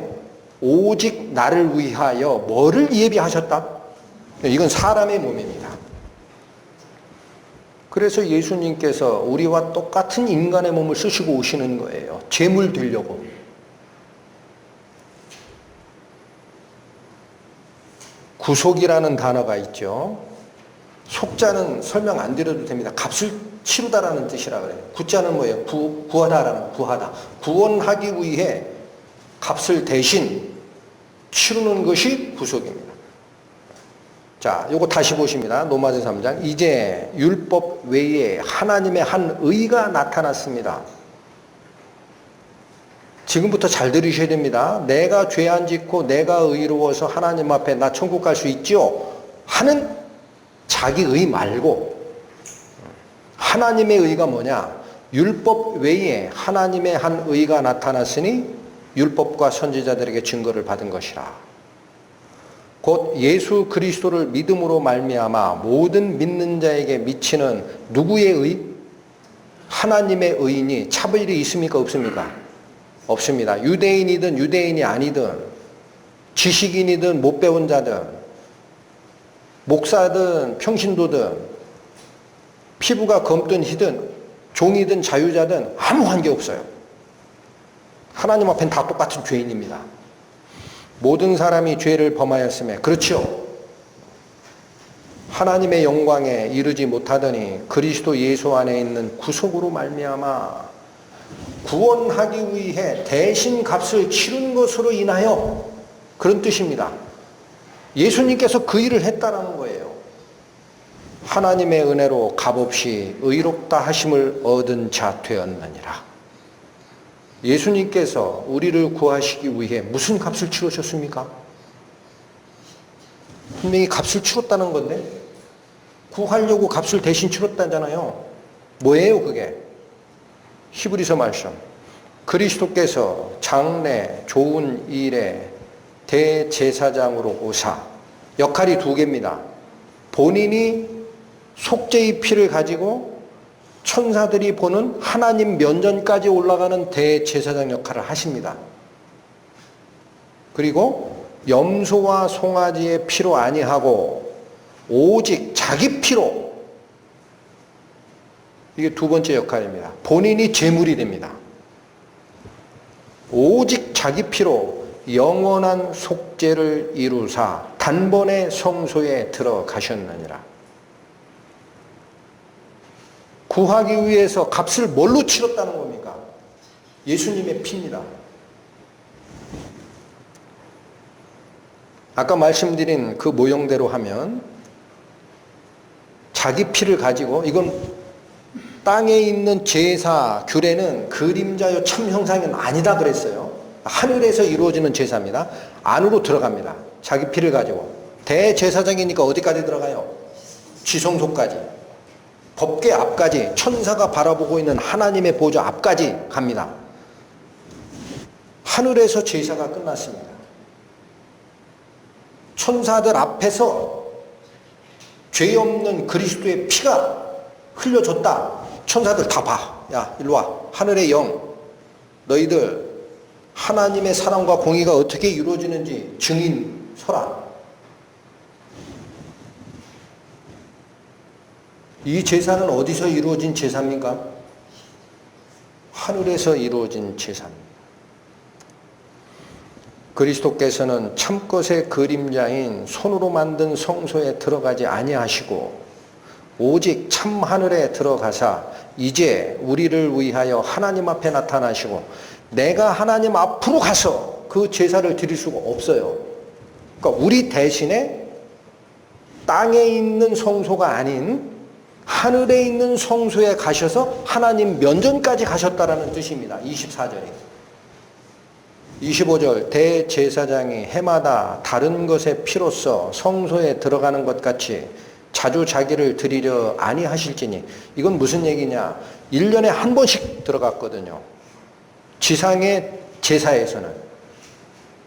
오직 나를 위하여 뭐를 예비하셨다? 이건 사람의 몸입니다. 그래서 예수님께서 우리와 똑같은 인간의 몸을 쓰시고 오시는 거예요. 제물 되려고. 구속이라는 단어가 있죠. 속자는 설명 안 드려도 됩니다. 값을 치르다라는 뜻이라 그래요. 구자는 뭐예요? 구하다라는, 구하다. 구원하기 위해 값을 대신 치르는 것이 구속입니다. 자, 요거 다시 보십니다. 로마서 3장. 이제 율법 외에 하나님의 한 의가 나타났습니다. 지금부터 잘 들으셔야 됩니다. 내가 죄 안 짓고 내가 의로워서 하나님 앞에 나 천국 갈 수 있죠? 하는 자기 의 말고 하나님의 의가 뭐냐? 율법 외에 하나님의 한 의가 나타났으니 율법과 선지자들에게 증거를 받은 것이라. 곧 예수 그리스도를 믿음으로 말미암아 모든 믿는 자에게 미치는 누구의 의? 하나님의 의인이 차별이 있습니까? 없습니까? 없습니다. 유대인이든 유대인이 아니든 지식인이든 못 배운 자든 목사든 평신도든 피부가 검든 희든 종이든 자유자든 아무 관계없어요. 하나님 앞엔 다 똑같은 죄인입니다. 모든 사람이 죄를 범하였음에 그렇죠. 하나님의 영광에 이르지 못하더니 그리스도 예수 안에 있는 구속으로 말미암아 구원하기 위해 대신 값을 치른 것으로 인하여 그런 뜻입니다. 예수님께서 그 일을 했다라는 거예요. 하나님의 은혜로 값없이 의롭다 하심을 얻은 자 되었느니라. 예수님께서 우리를 구하시기 위해 무슨 값을 치르셨습니까? 분명히 값을 치렀다는 건데 구하려고 값을 대신 치렀다잖아요. 뭐예요 그게? 히브리서 말씀. 그리스도께서 장래 좋은 일에 대제사장으로 오사. 역할이 두 개입니다. 본인이 속죄의 피를 가지고 천사들이 보는 하나님 면전까지 올라가는 대제사장 역할을 하십니다. 그리고 염소와 송아지의 피로 아니하고 오직 자기 피로, 이게 두 번째 역할입니다. 본인이 제물이 됩니다. 오직 자기 피로 영원한 속죄를 이루사 단번에 성소에 들어가셨느니라. 구하기 위해서 값을 뭘로 치렀다는 겁니까? 예수님의 피입니다. 아까 말씀드린 그 모형대로 하면 자기 피를 가지고, 이건 땅에 있는 제사 규례는 그림자요 참 형상은 아니다 그랬어요. 하늘에서 이루어지는 제사입니다. 안으로 들어갑니다. 자기 피를 가지고. 대제사장이니까 어디까지 들어가요? 지성소까지. 법궤 앞까지, 천사가 바라보고 있는 하나님의 보좌 앞까지 갑니다. 하늘에서 제사가 끝났습니다. 천사들 앞에서 죄 없는 그리스도의 피가 흘려줬다. 천사들 다 봐. 야, 일로 와. 하늘의 영, 너희들 하나님의 사랑과 공의가 어떻게 이루어지는지 증인 서라. 이 제사는 어디서 이루어진 제사입니까? 하늘에서 이루어진 제사입니다. 그리스도께서는 참것의 그림자인 손으로 만든 성소에 들어가지 아니하시고 오직 참 하늘에 들어가사 이제 우리를 위하여 하나님 앞에 나타나시고, 내가 하나님 앞으로 가서 그 제사를 드릴 수가 없어요. 그러니까 우리 대신에 땅에 있는 성소가 아닌 하늘에 있는 성소에 가셔서 하나님 면전까지 가셨다라는 뜻입니다. 24절에. 25절, 대제사장이 해마다 다른 것의 피로써 성소에 들어가는 것 같이 자주 자기를 드리려 아니하실지니. 이건 무슨 얘기냐? 1년에 한 번씩 들어갔거든요. 지상의 제사에서는.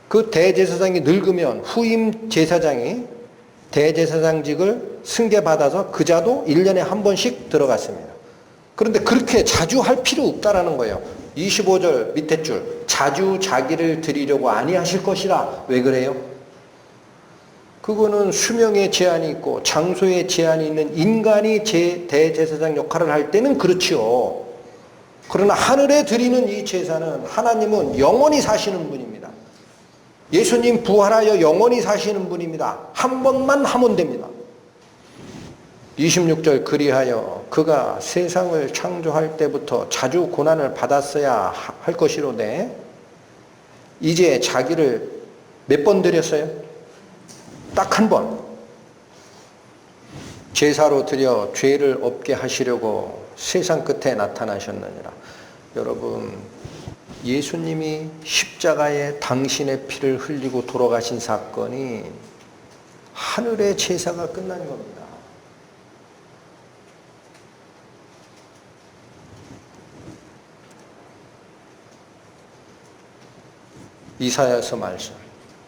그 대제사장이 늙으면 후임 제사장이 대제사장직을 승계받아서 그자도 1년에 한 번씩 들어갔습니다. 그런데 그렇게 자주 할 필요 없다라는 거예요. 25절 밑에 줄, 자주 자기를 드리려고 아니하실 것이라. 왜 그래요? 그거는 수명에 제한이 있고 장소에 제한이 있는 인간이 대제사장 역할을 할 때는 그렇지요. 그러나 하늘에 드리는 이 제사는 하나님은 영원히 사시는 분입니다. 예수님 부활하여 영원히 사시는 분입니다. 한 번만 하면 됩니다. 26절, 그리하여 그가 세상을 창조할 때부터 자주 고난을 받았어야 할 것이로되 이제 자기를 몇 번 드렸어요? 딱 한 번. 제사로 드려 죄를 없게 하시려고 세상 끝에 나타나셨느니라. 여러분, 예수님이 십자가에 당신의 피를 흘리고 돌아가신 사건이 하늘의 제사가 끝난 겁니다. 이사야서 말씀.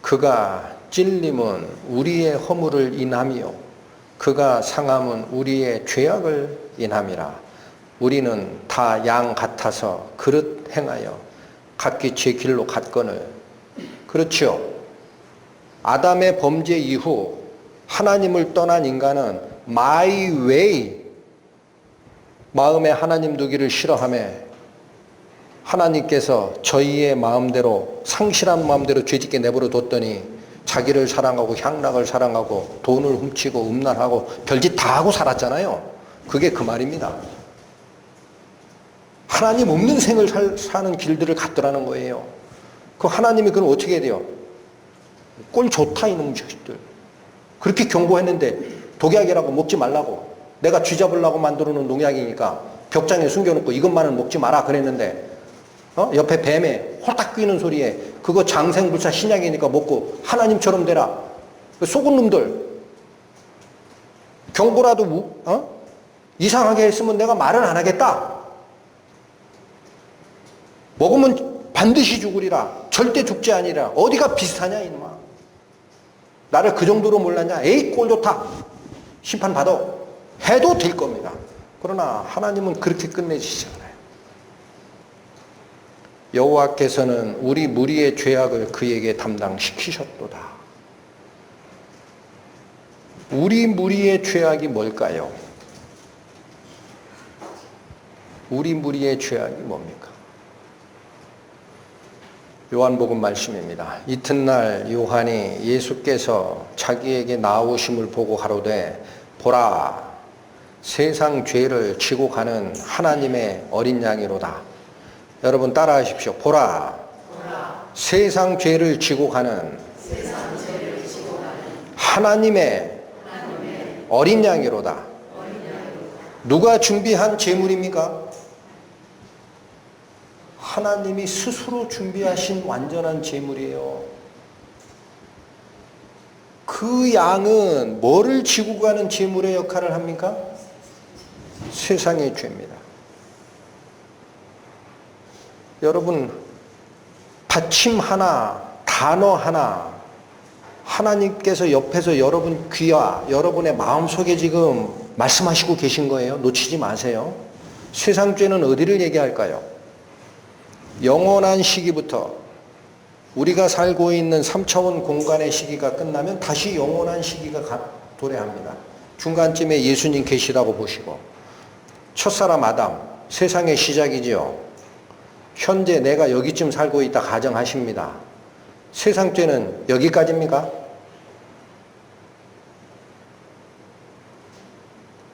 그가 찔림은 우리의 허물을 인함이요 그가 상함은 우리의 죄악을 인함이라. 우리는 다 양 같아서 그릇 행하여 각기 제 길로 갔거늘. 그렇죠. 아담의 범죄 이후 하나님을 떠난 인간은 my way, 마음에 하나님 두기를 싫어하며 하나님께서 저희의 마음대로 상실한 마음대로 죄짓게 내버려 뒀더니 자기를 사랑하고 향락을 사랑하고 돈을 훔치고 음란하고 별짓 다 하고 살았잖아요. 그게 그 말입니다. 하나님 없는 생을 사는 길들을 갔더라는 거예요. 그 하나님이 그럼 어떻게 해야 돼요? 꼴 좋다 이놈 자식들. 그렇게 경고했는데 독약이라고 먹지 말라고. 내가 쥐잡으려고 만들어 놓은 농약이니까 벽장에 숨겨놓고 이것만은 먹지 마라 그랬는데 옆에 뱀에 홀딱 끼는 소리에 그거 장생불사 신약이니까 먹고 하나님처럼 되라. 속은 놈들. 경고라도 이상하게 했으면 내가 말은 안 하겠다. 먹으면 반드시 죽으리라. 절대 죽지 아니라. 어디가 비슷하냐 이놈아. 나를 그 정도로 몰랐냐. 에이 꼴 좋다. 심판받아. 해도 될 겁니다. 그러나 하나님은 그렇게 끝내주시잖아요. 여호와께서는 우리 무리의 죄악을 그에게 담당시키셨도다. 우리 무리의 죄악이 뭘까요? 우리 무리의 죄악이 뭡니까? 요한복음 말씀입니다. 이튿날 요한이 예수께서 자기에게 나오심을 보고 가로되 보라 세상 죄를 지고 가는 하나님의 어린 양이로다. 여러분 따라하십시오. 보라, 세상 죄를 지고 가는 하나님의 어린 양이로다. 누가 준비한 제물입니까? 하나님이 스스로 준비하신 완전한 제물이에요. 그 양은 뭐를 지고 가는 제물의 역할을 합니까? 세상의 죄입니다. 여러분, 받침 하나, 단어 하나, 하나님께서 옆에서 여러분 귀와 여러분의 마음속에 지금 말씀하시고 계신 거예요. 놓치지 마세요. 세상 죄는 어디를 얘기할까요? 영원한 시기부터 우리가 살고 있는 3차원 공간의 시기가 끝나면 다시 영원한 시기가 도래합니다. 중간쯤에 예수님 계시다고 보시고 첫사람 아담, 세상의 시작이지요. 현재 내가 여기쯤 살고 있다 가정하십니다. 세상 죄는 여기까지입니까?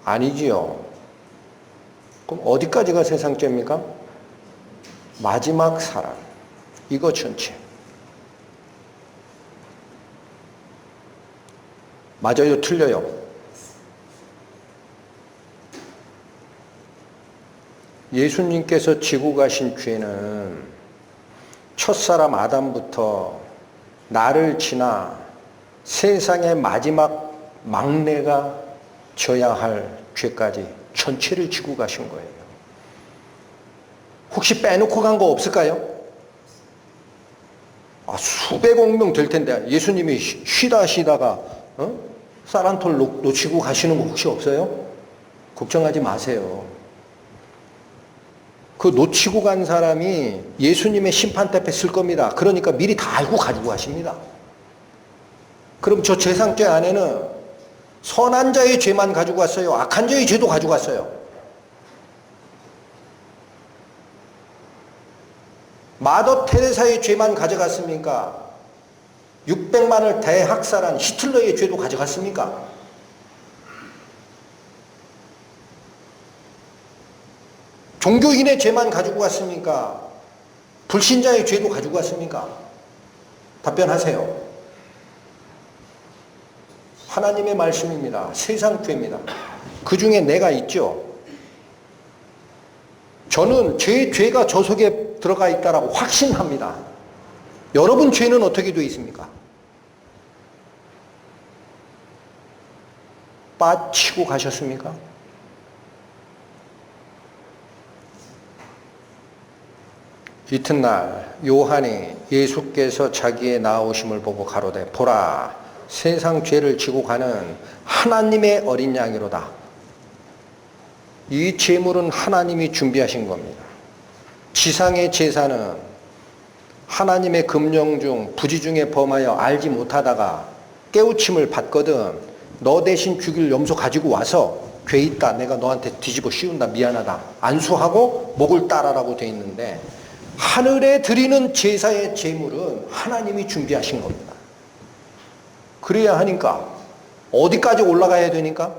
아니지요. 그럼 어디까지가 세상 죄입니까? 마지막 사랑. 이거 전체. 맞아요, 틀려요? 예수님께서 지고 가신 죄는 첫사람 아담부터 나를 지나 세상의 마지막 막내가 져야 할 죄까지 전체를 지고 가신 거예요. 혹시 빼놓고 간 거 없을까요? 수백억 명 될 텐데 예수님이 쉬다가 쌀 한 톨 놓치고 가시는 거 혹시 없어요? 걱정하지 마세요. 그 놓치고 간 사람이 예수님의 심판대 앞에 쓸 겁니다. 그러니까 미리 다 알고 가지고 가십니다. 그럼 저 제상죄 안에는 선한 자의 죄만 가지고 왔어요? 악한 자의 죄도 가지고 왔어요? 마더 테레사의 죄만 가져갔습니까? 600만을 대학살한 히틀러의 죄도 가져갔습니까? 종교인의 죄만 가지고 갔습니까? 불신자의 죄도 가지고 갔습니까? 답변하세요. 하나님의 말씀입니다. 세상 죄입니다. 그 중에 내가 있죠. 저는 제 죄가 저 속에 들어가 있다라고 확신합니다. 여러분 죄는 어떻게 되어 있습니까? 빠치고 가셨습니까? 이튿날 요한이 예수께서 자기의 나오심을 보고 가로되 보라 세상 죄를 지고 가는 하나님의 어린 양이로다. 이 제물은 하나님이 준비하신 겁니다. 지상의 제사는 하나님의 금령 중 부지 중에 범하여 알지 못하다가 깨우침을 받거든 너 대신 죽일 염소 가지고 와서 죄 있다. 내가 너한테 뒤집어 씌운다. 미안하다. 안수하고 목을 따라라고 돼 있는데 하늘에 드리는 제사의 제물은 하나님이 준비하신 겁니다. 그래야 하니까 어디까지 올라가야 되니까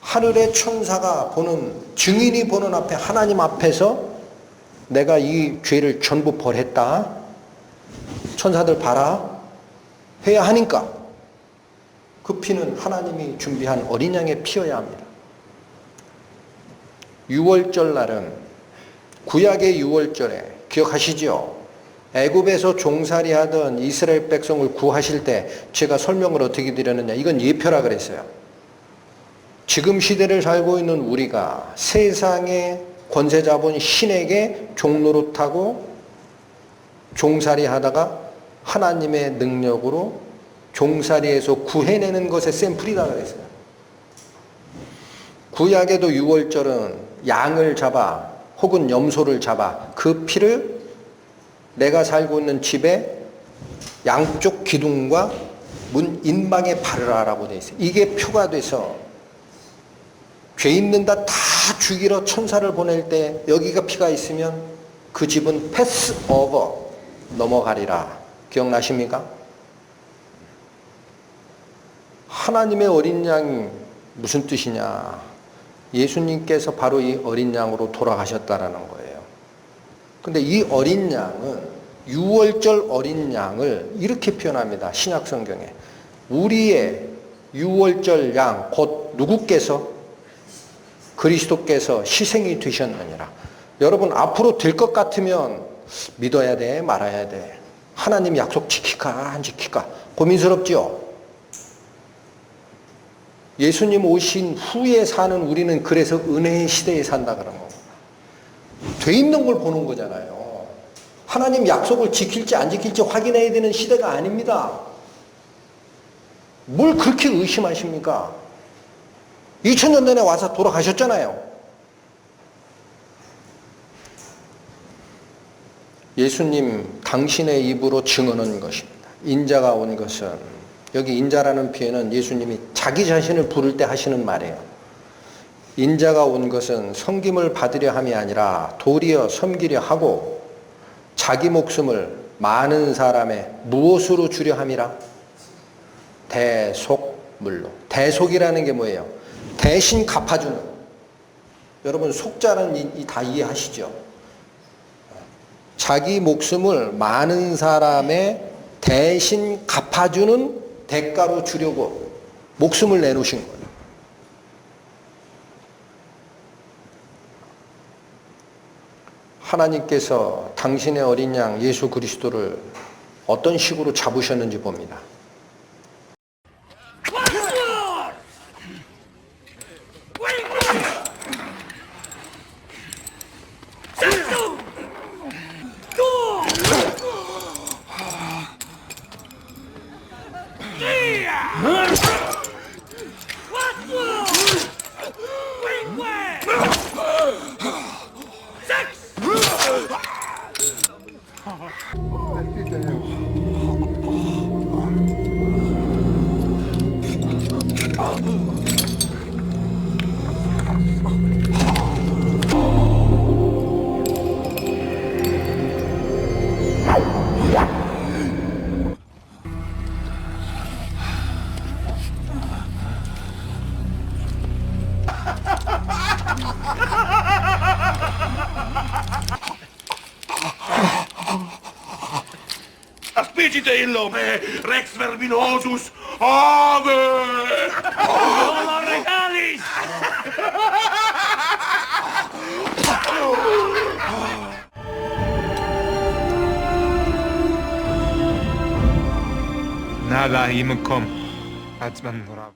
하늘의 천사가 보는 증인이 보는 앞에 하나님 앞에서 내가 이 죄를 전부 벌했다. 천사들 봐라. 해야 하니까 그 피는 하나님이 준비한 어린 양의 피여야 합니다. 유월절 날은 구약의 유월절에 기억하시죠? 애굽에서 종살이 하던 이스라엘 백성을 구하실 때 제가 설명을 어떻게 드렸느냐. 이건 예표라 그랬어요. 지금 시대를 살고 있는 우리가 세상의 권세 잡은 신에게 종노릇하고 종살이 하다가 하나님의 능력으로 종살이에서 구해내는 것의 샘플이다 그랬어요. 구약에도 유월절은 양을 잡아 혹은 염소를 잡아 그 피를 내가 살고 있는 집의 양쪽 기둥과 문 인방에 바르라라고 되어 있어요. 이게 표가 돼서 죄 있는다 다 죽이러 천사를 보낼 때 여기가 피가 있으면 그 집은 패스 오버 넘어가리라. 기억나십니까? 하나님의 어린 양이 무슨 뜻이냐? 예수님께서 바로 이 어린 양으로 돌아가셨다라는 거예요. 근데 이 어린 양은 유월절 어린 양을 이렇게 표현합니다. 신약 성경에. 우리의 유월절 양 곧 누구께서? 그리스도께서 희생이 되셨느니라. 여러분 앞으로 될 것 같으면 믿어야 돼? 말아야 돼? 하나님 약속 지킬까 안 지킬까? 고민스럽지요? 예수님 오신 후에 사는 우리는 그래서 은혜의 시대에 산다 그런 겁니다. 돼 있는 걸 보는 거잖아요. 하나님 약속을 지킬지 안 지킬지 확인해야 되는 시대가 아닙니다. 뭘 그렇게 의심하십니까? 2000년 전에 와서 돌아가셨잖아요. 예수님 당신의 입으로 증언한 것입니다. 인자가 온 것은, 여기 인자라는 표현은 예수님이 자기 자신을 부를 때 하시는 말이에요. 인자가 온 것은 섬김을 받으려 함이 아니라 도리어 섬기려 하고 자기 목숨을 많은 사람의 무엇으로 주려 함이라? 대속물로. 대속이라는 게 뭐예요? 대신 갚아주는. 여러분 속자는 다 이해하시죠? 자기 목숨을 많은 사람의 대신 갚아주는 대가로 주려고 목숨을 내놓으신 거예요. 하나님께서 당신의 어린 양 예수 그리스도를 어떤 식으로 잡으셨는지 봅니다. Spicite illome, Rex Verminosus, Ave! Hola regalis! נעלה היא מקום עצמן נורא.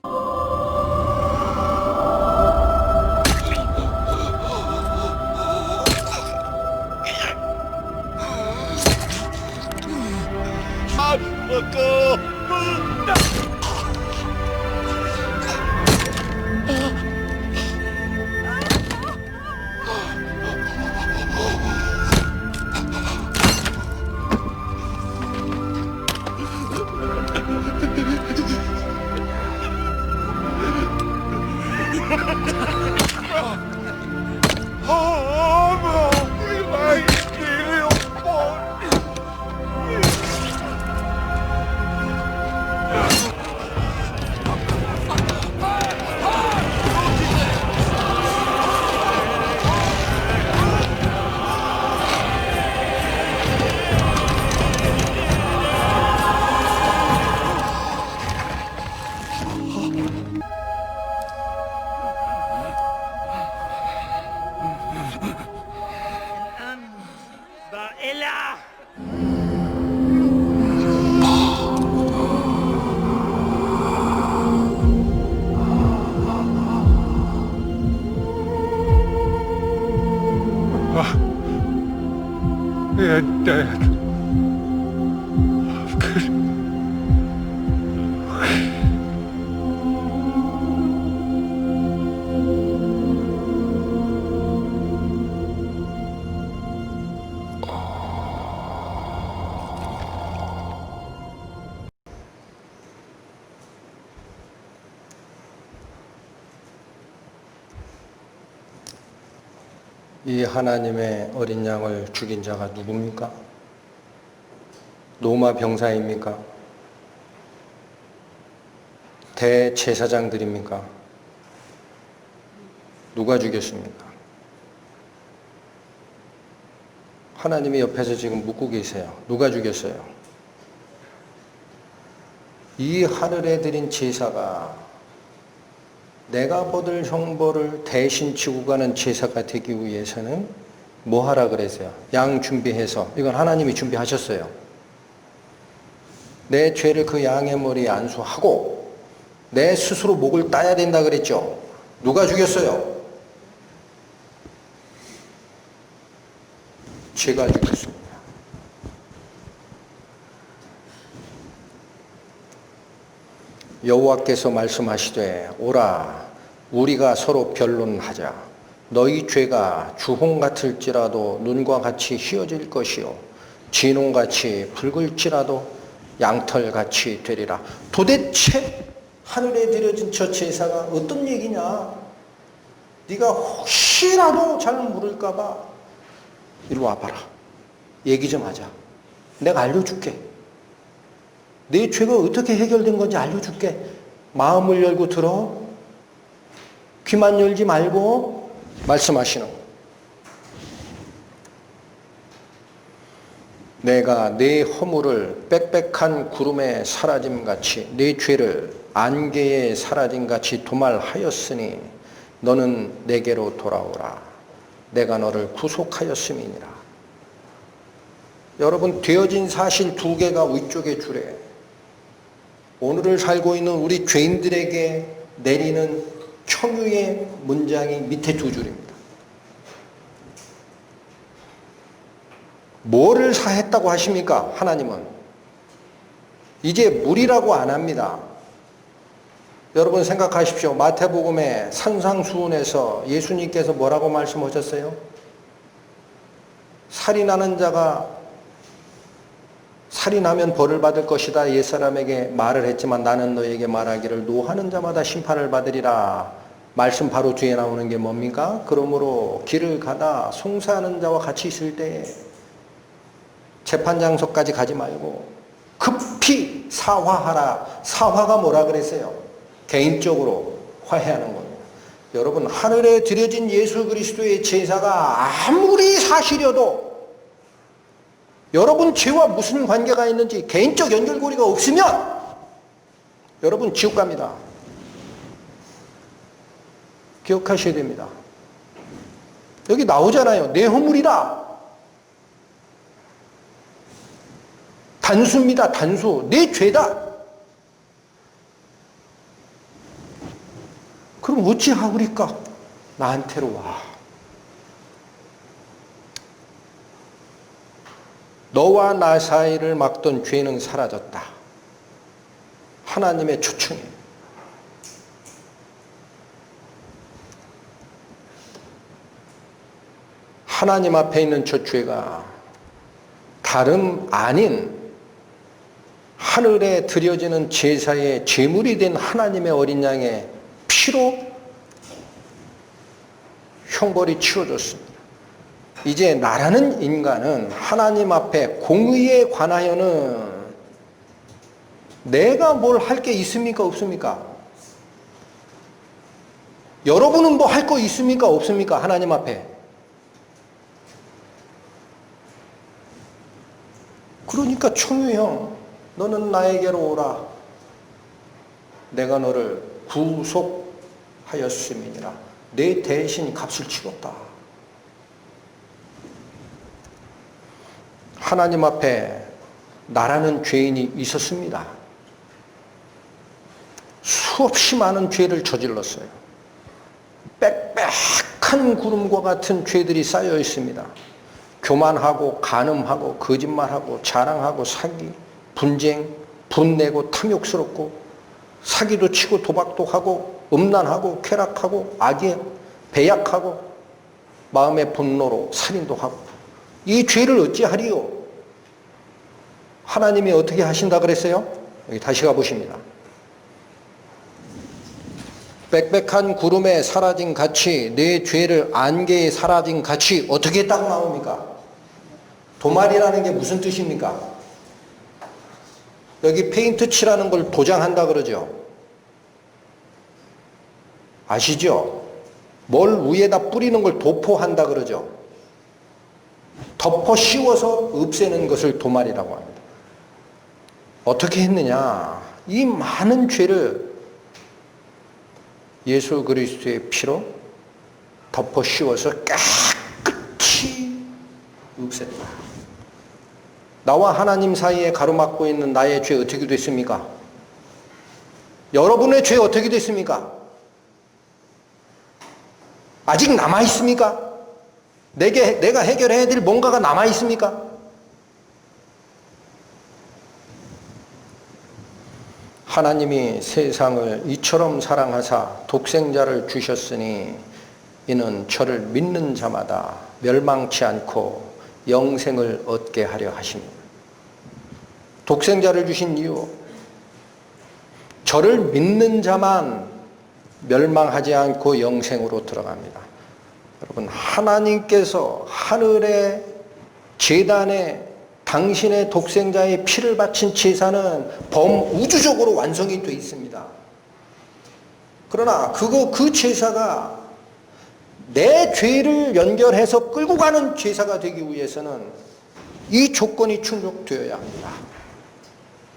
You're dead. 이 하나님의 어린 양을 죽인 자가 누굽니까? 로마 병사입니까? 대제사장들입니까? 누가 죽였습니까? 하나님이 옆에서 지금 묻고 계세요. 누가 죽였어요? 이 하늘에 드린 제사가 내가 받을 형벌을 대신 지고 가는 제사가 되기 위해서는 뭐 하라 그랬어요? 양 준비해서. 이건 하나님이 준비하셨어요. 내 죄를 그 양의 머리에 안수하고 내 스스로 목을 따야 된다 그랬죠. 누가 죽였어요? 제가 죽였습니다. 여호와께서 말씀하시되 오라 우리가 서로 변론하자. 너희 죄가 주홍 같을지라도 눈과 같이 희어질 것이요 진홍같이 붉을지라도 양털같이 되리라. 도대체 하늘에 드려진 저 제사가 어떤 얘기냐? 네가 혹시라도 잘 모를까 봐 이리 와봐라. 얘기 좀 하자. 내가 알려줄게. 내 죄가 어떻게 해결된 건지 알려줄게. 마음을 열고 들어. 귀만 열지 말고 말씀하시는 거. 내가 네 허물을 빽빽한 구름에 사라짐같이 네 죄를 안개에 사라짐같이 도말하였으니 너는 내게로 돌아오라. 내가 너를 구속하였음이니라. 여러분, 되어진 사실 두 개가 위쪽에 줄에 오늘을 살고 있는 우리 죄인들에게 내리는 청유의 문장이 밑에 두 줄입니다. 뭐를 사했다고 하십니까? 하나님은 이제 물이라고 안 합니다. 여러분 생각하십시오. 마태복음의 산상수훈에서 예수님께서 뭐라고 말씀하셨어요? 살인하는 자가 살인하면 벌을 받을 것이다 옛사람에게 말을 했지만 나는 너에게 말하기를 노하는 자마다 심판을 받으리라. 말씀 바로 뒤에 나오는 게 뭡니까? 그러므로 길을 가다 송사하는 자와 같이 있을 때에 재판장소까지 가지 말고 급히 사화하라. 사화가 뭐라 그랬어요? 개인적으로 화해하는 겁니다. 여러분, 하늘에 드려진 예수 그리스도의 제사가 아무리 사실여도 여러분 죄와 무슨 관계가 있는지 개인적 연결고리가 없으면 여러분 지옥 갑니다. 기억하셔야 됩니다. 여기 나오잖아요. 내 허물이다. 단수입니다. 단수. 내 죄다. 그럼 어찌하오리까? 나한테로 와. 너와 나 사이를 막던 죄는 사라졌다. 하나님의 초청이에요. 하나님 앞에 있는 저 죄가 다름 아닌 하늘에 드려지는 제사의 제물이 된 하나님의 어린 양의 피로 형벌이 치워졌습니다. 이제 나라는 인간은 하나님 앞에 공의에 관하여는 내가 뭘 할 게 있습니까? 없습니까? 여러분은 뭐 할 거 있습니까? 없습니까? 하나님 앞에. 그러니까 청유형, 너는 나에게로 오라. 내가 너를 구속하였음이니라. 내 대신 값을 치렀다. 하나님 앞에 나라는 죄인이 있었습니다. 수없이 많은 죄를 저질렀어요. 빽빽한 구름과 같은 죄들이 쌓여 있습니다. 교만하고 간음하고 거짓말하고 자랑하고 사기, 분쟁, 분내고 탐욕스럽고 사기도 치고 도박도 하고 음란하고 쾌락하고 악에 배약하고 마음의 분노로 살인도 하고 이 죄를 어찌하리요? 하나님이 어떻게 하신다 그랬어요? 여기 다시 가보십니다. 빽빽한 구름에 사라진 같이 내 죄를 안개에 사라진 같이 어떻게 딱 나옵니까? 도말이라는 게 무슨 뜻입니까? 여기 페인트 칠하는 걸 도장한다 그러죠? 아시죠? 뭘 위에다 뿌리는 걸 도포한다 그러죠? 덮어 씌워서 없애는 것을 도말이라고 합니다. 어떻게 했느냐? 이 많은 죄를 예수 그리스도의 피로 덮어 씌워서 깨끗이 없앴다. 나와 하나님 사이에 가로막고 있는 나의 죄 어떻게 됐습니까? 여러분의 죄 어떻게 됐습니까? 아직 남아있습니까? 내가 해결해야 될 뭔가가 남아있습니까? 하나님이 세상을 이처럼 사랑하사 독생자를 주셨으니 이는 저를 믿는 자마다 멸망치 않고 영생을 얻게 하려 하십니다. 독생자를 주신 이유, 저를 믿는 자만 멸망하지 않고 영생으로 들어갑니다. 여러분, 하나님께서 하늘의 제단에 당신의 독생자의 피를 바친 제사는 범우주적으로 완성이 되어 있습니다. 그러나 그 제사가 내 죄를 연결해서 끌고 가는 제사가 되기 위해서는 이 조건이 충족되어야 합니다.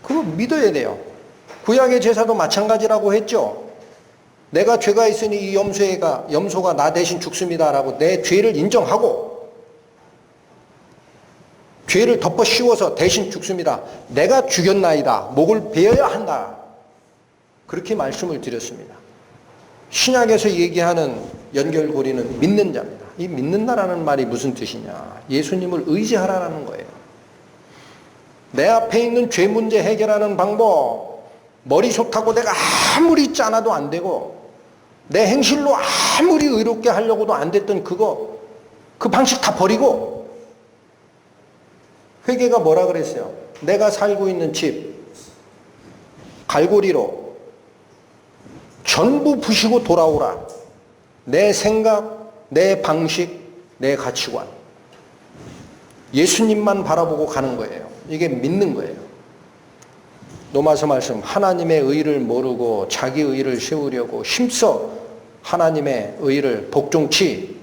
그거 믿어야 돼요. 구약의 제사도 마찬가지라고 했죠. 내가 죄가 있으니 이 염소가 나 대신 죽습니다라고 내 죄를 인정하고 죄를 덮어 씌워서 대신 죽습니다. 내가 죽였나이다. 목을 베어야 한다. 그렇게 말씀을 드렸습니다. 신약에서 얘기하는 연결고리는 믿는 자입니다. 이 믿는다라는 말이 무슨 뜻이냐? 예수님을 의지하라는 거예요. 내 앞에 있는 죄 문제 해결하는 방법, 머리속하고 내가 아무리 짜놔도 안 되고 내 행실로 아무리 의롭게 하려고도 안 됐던 그 방식 다 버리고 회개가 뭐라 그랬어요? 내가 살고 있는 집 갈고리로 전부 부시고 돌아오라. 내 생각, 내 방식, 내 가치관. 예수님만 바라보고 가는 거예요. 이게 믿는 거예요. 로마서 말씀, 하나님의 의를 모르고 자기 의를 세우려고 힘써 하나님의 의를 복종치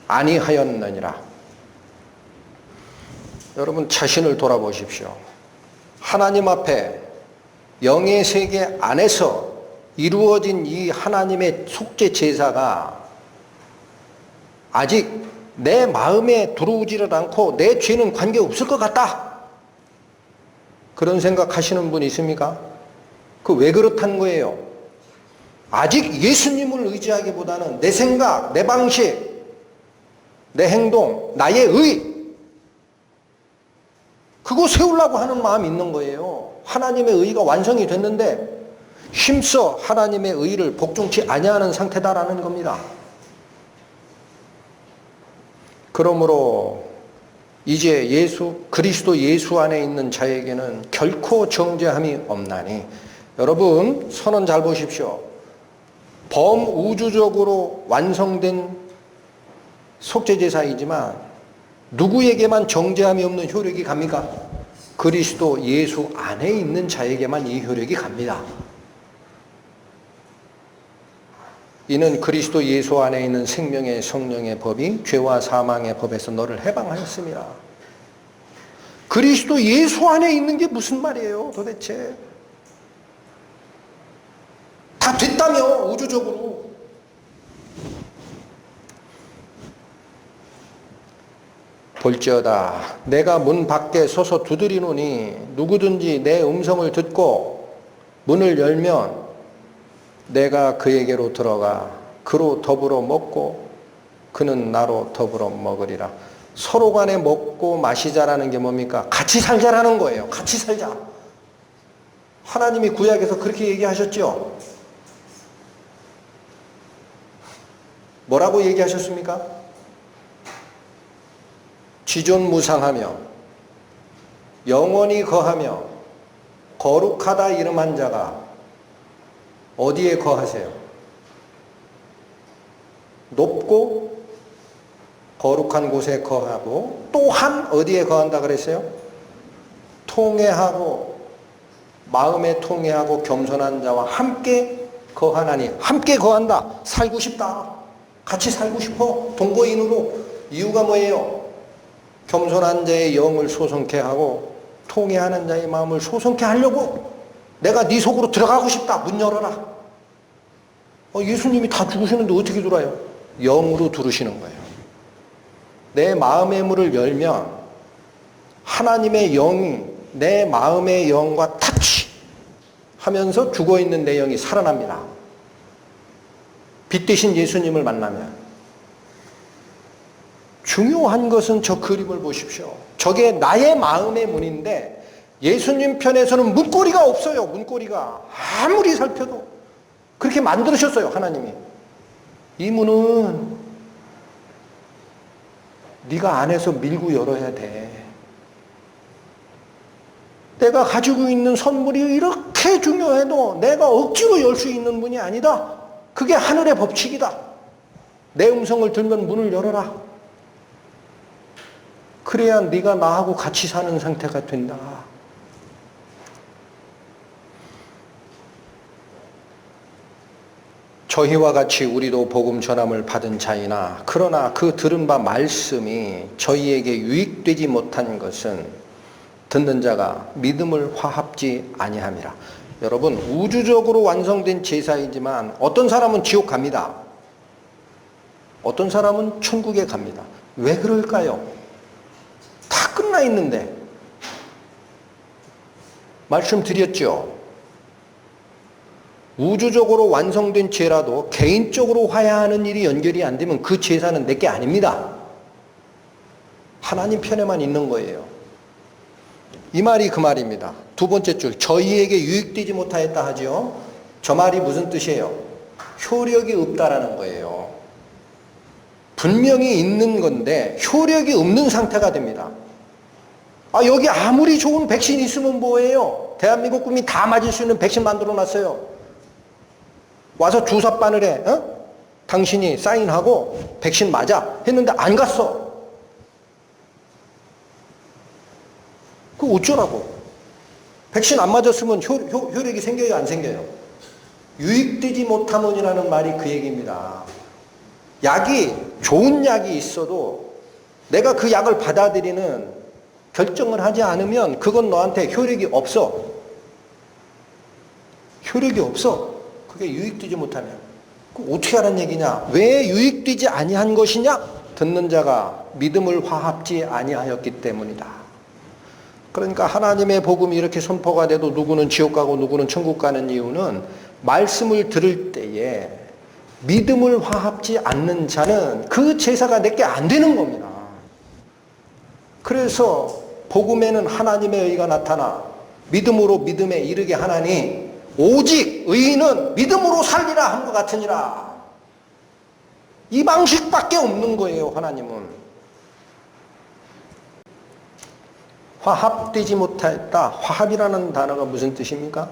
아니하였느니라. 여러분 자신을 돌아보십시오. 하나님 앞에 영의 세계 안에서 이루어진 이 하나님의 속죄 제사가 아직 내 마음에 들어오지를 않고 내 죄는 관계없을 것 같다. 그런 생각하시는 분 있습니까? 그 왜 그렇다는 거예요? 아직 예수님을 의지하기보다는 내 생각, 내 방식, 내 행동, 나의 의 그거 세우려고 하는 마음이 있는 거예요. 하나님의 의가 완성이 됐는데 힘써 하나님의 의를 복종치 아니하는 상태다라는 겁니다. 그러므로 이제 그리스도 예수 안에 있는 자에게는 결코 정죄함이 없나니 여러분 선언 잘 보십시오. 범우주적으로 완성된 속죄제사이지만 누구에게만 정죄함이 없는 효력이 갑니까? 그리스도 예수 안에 있는 자에게만 이 효력이 갑니다. 이는 그리스도 예수 안에 있는 생명의 성령의 법이 죄와 사망의 법에서 너를 해방하였습니다. 그리스도 예수 안에 있는 게 무슨 말이에요 도대체? 다 됐다며 우주적으로. 볼지어다 내가 문 밖에 서서 두드리노니 누구든지 내 음성을 듣고 문을 열면 내가 그에게로 들어가 그로 더불어 먹고 그는 나로 더불어 먹으리라. 서로 간에 먹고 마시자라는 게 뭡니까? 같이 살자라는 거예요. 같이 살자. 하나님이 구약에서 그렇게 얘기하셨죠. 뭐라고 얘기하셨습니까? 지존무상하며 영원히 거하며 거룩하다 이름한 자가 어디에 거하세요? 높고 거룩한 곳에 거하고 또한 어디에 거한다 그랬어요? 통회하고 마음에 통회하고 겸손한 자와 함께 거하나니. 함께 거한다. 살고 싶다. 같이 살고 싶어. 동거인으로. 이유가 뭐예요? 겸손한 자의 영을 소성케 하고 통회하는 자의 마음을 소성케 하려고 내가 네 속으로 들어가고 싶다. 문 열어라. 예수님이 다 죽으시는데 어떻게 들어와요? 영으로 들으시는 거예요. 내 마음의 문을 열면 하나님의 영이 내 마음의 영과 타치하면서 죽어있는 내 영이 살아납니다. 빛 대신 예수님을 만나면. 중요한 것은 저 그림을 보십시오. 저게 나의 마음의 문인데 예수님 편에서는 문고리가 없어요. 문고리가 아무리 살펴도. 그렇게 만들으셨어요 하나님이. 이 문은 네가 안에서 밀고 열어야 돼. 내가 가지고 있는 선물이 이렇게 중요해도 내가 억지로 열 수 있는 문이 아니다. 그게 하늘의 법칙이다. 내 음성을 들면 문을 열어라. 그래야 네가 나하고 같이 사는 상태가 된다. 저희와 같이 우리도 복음 전함을 받은 자이나 그러나 그 들은 바 말씀이 저희에게 유익되지 못한 것은 듣는 자가 믿음을 화합지 아니함이라. 여러분, 우주적으로 완성된 제사이지만 어떤 사람은 지옥 갑니다. 어떤 사람은 천국에 갑니다. 왜 그럴까요? 다 끝나 있는데. 말씀드렸죠. 우주적으로 완성된 죄라도 개인적으로 화해하는 일이 연결이 안 되면 그 제사는 내게 아닙니다. 하나님 편에만 있는 거예요. 이 말이 그 말입니다. 두 번째 줄, 저희에게 유익되지 못하였다 하죠. 저 말이 무슨 뜻이에요? 효력이 없다라는 거예요. 분명히 있는 건데 효력이 없는 상태가 됩니다. 여기 아무리 좋은 백신 있으면 뭐예요? 대한민국 국민 다 맞을 수 있는 백신 만들어 놨어요. 와서 주사 바늘에 당신이 사인하고 백신 맞아 했는데 안 갔어. 그거 어쩌라고? 백신 안 맞았으면 효력이 생겨요 안 생겨요? 유익되지 못함은이라는 말이 그 얘기입니다. 약이 좋은 약이 있어도 내가 그 약을 받아들이는 결정을 하지 않으면 그건 너한테 효력이 없어. 효력이 없어. 그게 유익되지 못하면. 그럼 어떻게 하라는 얘기냐? 왜 유익되지 아니한 것이냐? 듣는 자가 믿음을 화합지 아니하였기 때문이다. 그러니까 하나님의 복음이 이렇게 선포가 돼도 누구는 지옥 가고 누구는 천국 가는 이유는 말씀을 들을 때에 믿음을 화합지 않는 자는 그 제사가 내게 안 되는 겁니다. 그래서 복음에는 하나님의 의가 나타나 믿음으로 믿음에 이르게 하나니 오직 의인은 믿음으로 살리라 함과 같으니라. 이 방식밖에 없는 거예요. 하나님은. 화합되지 못했다. 화합이라는 단어가 무슨 뜻입니까?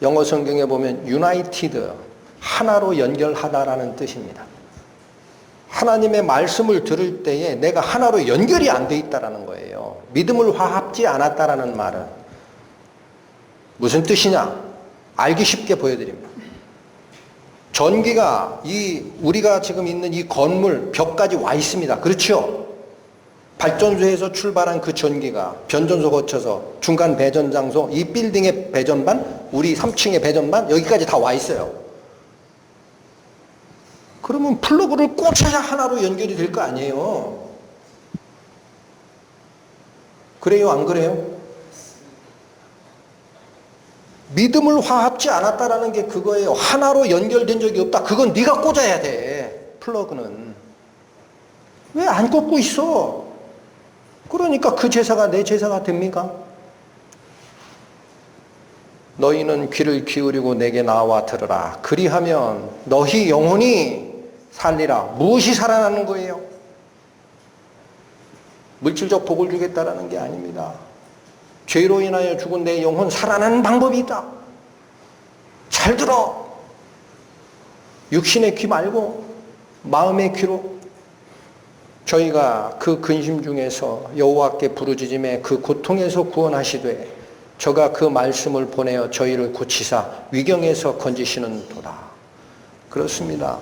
영어 성경에 보면 united, 하나로 연결하다라는 뜻입니다. 하나님의 말씀을 들을 때에 내가 하나로 연결이 안 돼 있다라는 거예요. 믿음을 화합지 않았다라는 말은 무슨 뜻이냐? 알기 쉽게 보여드립니다. 전기가 우리가 지금 있는 이 건물 벽까지 와 있습니다. 그렇죠? 발전소에서 출발한 그 전기가 변전소 거쳐서 중간 배전 장소, 이 빌딩의 배전반, 우리 3층의 배전반 여기까지 다 와 있어요. 그러면 플러그를 꽂아야 하나로 연결이 될 거 아니에요. 그래요, 안 그래요? 믿음을 화합지 않았다라는 게 그거예요. 하나로 연결된 적이 없다. 그건 네가 꽂아야 돼. 플러그는. 왜 안 꽂고 있어? 그러니까 그 제사가 내 제사가 됩니까? 너희는 귀를 기울이고 내게 나와 들으라. 그리하면 너희 영혼이 살리라. 무엇이 살아나는 거예요? 물질적 복을 주겠다라는 게 아닙니다. 죄로 인하여 죽은 내 영혼 살아나는 방법이 있다. 잘 들어. 육신의 귀 말고 마음의 귀로. 저희가 그 근심 중에서 여호와께 부르짖음에 그 고통에서 구원하시되 저가 그 말씀을 보내어 저희를 고치사 위경에서 건지시는 도다. 그렇습니다.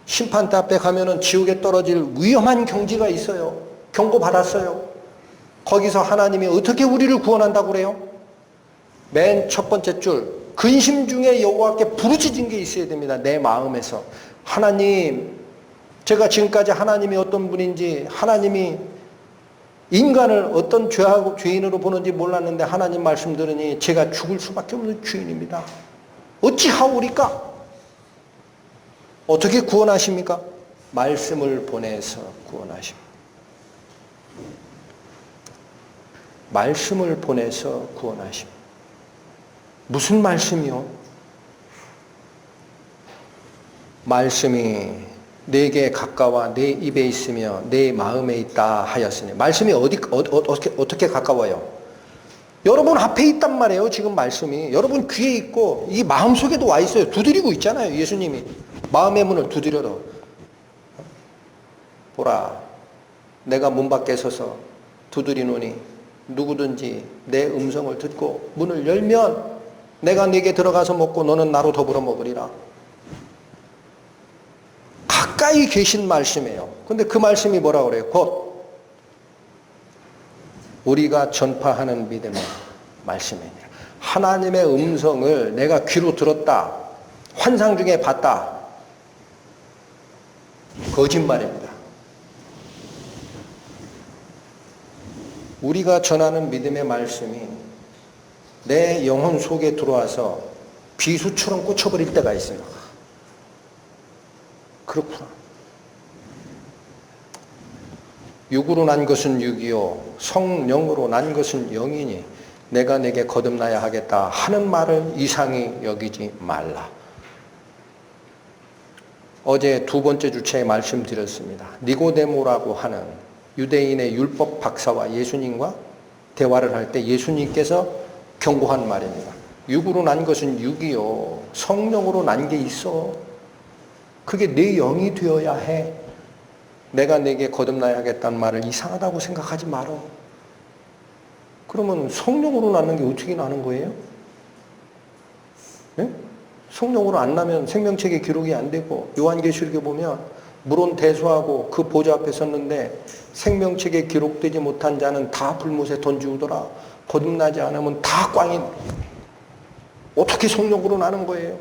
심판대 앞에 가면은 지옥에 떨어질 위험한 경지가 있어요. 경고받았어요. 거기서 하나님이 어떻게 우리를 구원한다고 그래요? 맨 첫 번째 줄, 근심 중에 여호와께 부르짖은 게 있어야 됩니다. 내 마음에서. 하나님, 제가 지금까지 하나님이 어떤 분인지, 하나님이 인간을 어떤 죄인으로 보는지 몰랐는데 하나님 말씀 들으니 제가 죽을 수밖에 없는 죄인입니다. 어찌하오리까? 어떻게 구원하십니까? 말씀을 보내서 구원하십니다. 말씀을 보내서 구원하십니다. 무슨 말씀이요? 말씀이 내게 가까워 내 입에 있으며 내 마음에 있다 하였으니. 말씀이 어떻게 가까워요? 여러분 앞에 있단 말이에요. 지금 말씀이 여러분 귀에 있고 이 마음속에도 와 있어요. 두드리고 있잖아요. 예수님이 마음의 문을 두드려도 보라, 내가 문 밖에 서서 두드리노니 누구든지 내 음성을 듣고 문을 열면 내가 네게 들어가서 먹고 너는 나로 더불어 먹으리라. 가까이 계신 말씀이에요. 근데 그 말씀이 뭐라 그래요? 곧 우리가 전파하는 믿음의 말씀이니라. 하나님의 음성을 내가 귀로 들었다. 환상 중에 봤다. 거짓말입니다. 우리가 전하는 믿음의 말씀이 내 영혼 속에 들어와서 비수처럼 꽂혀버릴 때가 있어요. 그렇구나. 육으로 난 것은 육이요 성령으로 난 것은 영이니 내가 내게 거듭나야 하겠다 하는 말을 이상히 여기지 말라. 어제 두 번째 주차에 말씀드렸습니다. 니고데모라고 하는 유대인의 율법 박사와 예수님과 대화를 할 때 예수님께서 경고한 말입니다. 육으로 난 것은 육이요 성령으로 난 게 있어. 그게 내 영이 되어야 해. 내가 내게 거듭나야 하겠다는 말을 이상하다고 생각하지 말어. 그러면 성령으로 나는 게 어떻게 나는 거예요? 네? 성령으로 안 나면 생명책에 기록이 안 되고, 요한계시록에 보면 물론 대수하고 그 보좌 앞에 섰는데 생명책에 기록되지 못한 자는 다 불못에 던지우더라. 거듭나지 않으면 다 꽝이. 어떻게 성령으로 나는 거예요?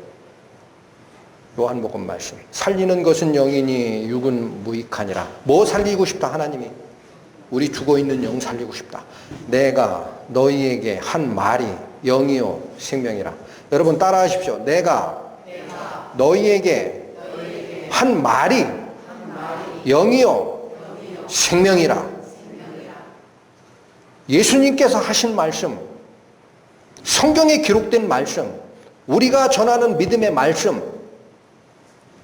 요한복음 말씀. 살리는 것은 영이니 육은 무익하니라. 뭐 살리고 싶다 하나님이? 우리 죽어있는 영 살리고 싶다. 내가 너희에게 한 말이 영이요 생명이라. 여러분 따라하십시오. 내가 너희에게 한 말이 영이요 생명이라. 예수님께서 하신 말씀, 성경에 기록된 말씀, 우리가 전하는 믿음의 말씀,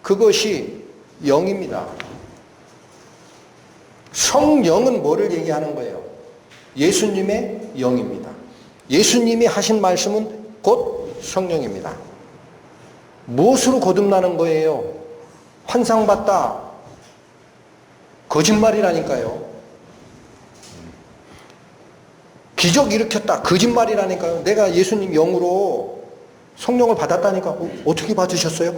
그것이 영입니다. 성령은 뭐를 얘기하는 거예요? 예수님의 영입니다. 예수님이 하신 말씀은 곧 성령입니다. 무엇으로 거듭나는 거예요? 환상 봤다. 거짓말이라니까요. 기적 일으켰다. 거짓말이라니까요. 내가 예수님 영으로 성령을 받았다니까. 어떻게 받으셨어요?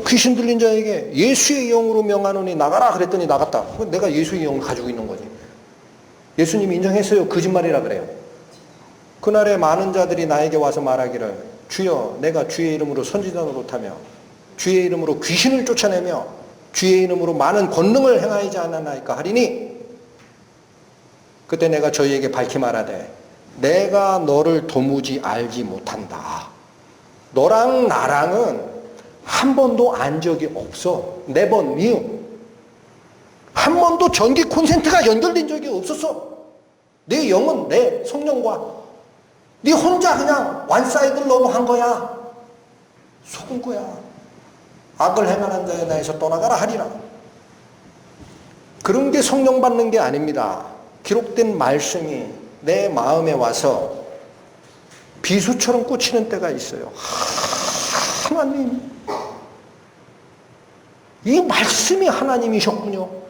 귀신 들린 자에게 예수의 영으로 명하노니 나가라 그랬더니 나갔다. 내가 예수의 영을 가지고 있는 거지. 예수님이 인정했어요. 거짓말이라 그래요. 그날에 많은 자들이 나에게 와서 말하기를 주여 내가 주의 이름으로 선지자 노릇하며 주의 이름으로 귀신을 쫓아내며 주의 이름으로 많은 권능을 행하지 않았나이까 하리니 그때 내가 저희에게 밝히 말하되 내가 너를 도무지 알지 못한다. 너랑 나랑은 한 번도 안 적이 없어. never knew. 한 번도 전기 콘센트가 연결된 적이 없었어. 내 영은 내 성령과 네 혼자 그냥 원사이드 러브 한 거야. 속은 거야. 악을 행하는 자에 나에서 떠나가라 하리라. 그런 게 성령 받는 게 아닙니다. 기록된 말씀이 내 마음에 와서 비수처럼 꽂히는 때가 있어요. 하나님, 이 말씀이 하나님이셨군요.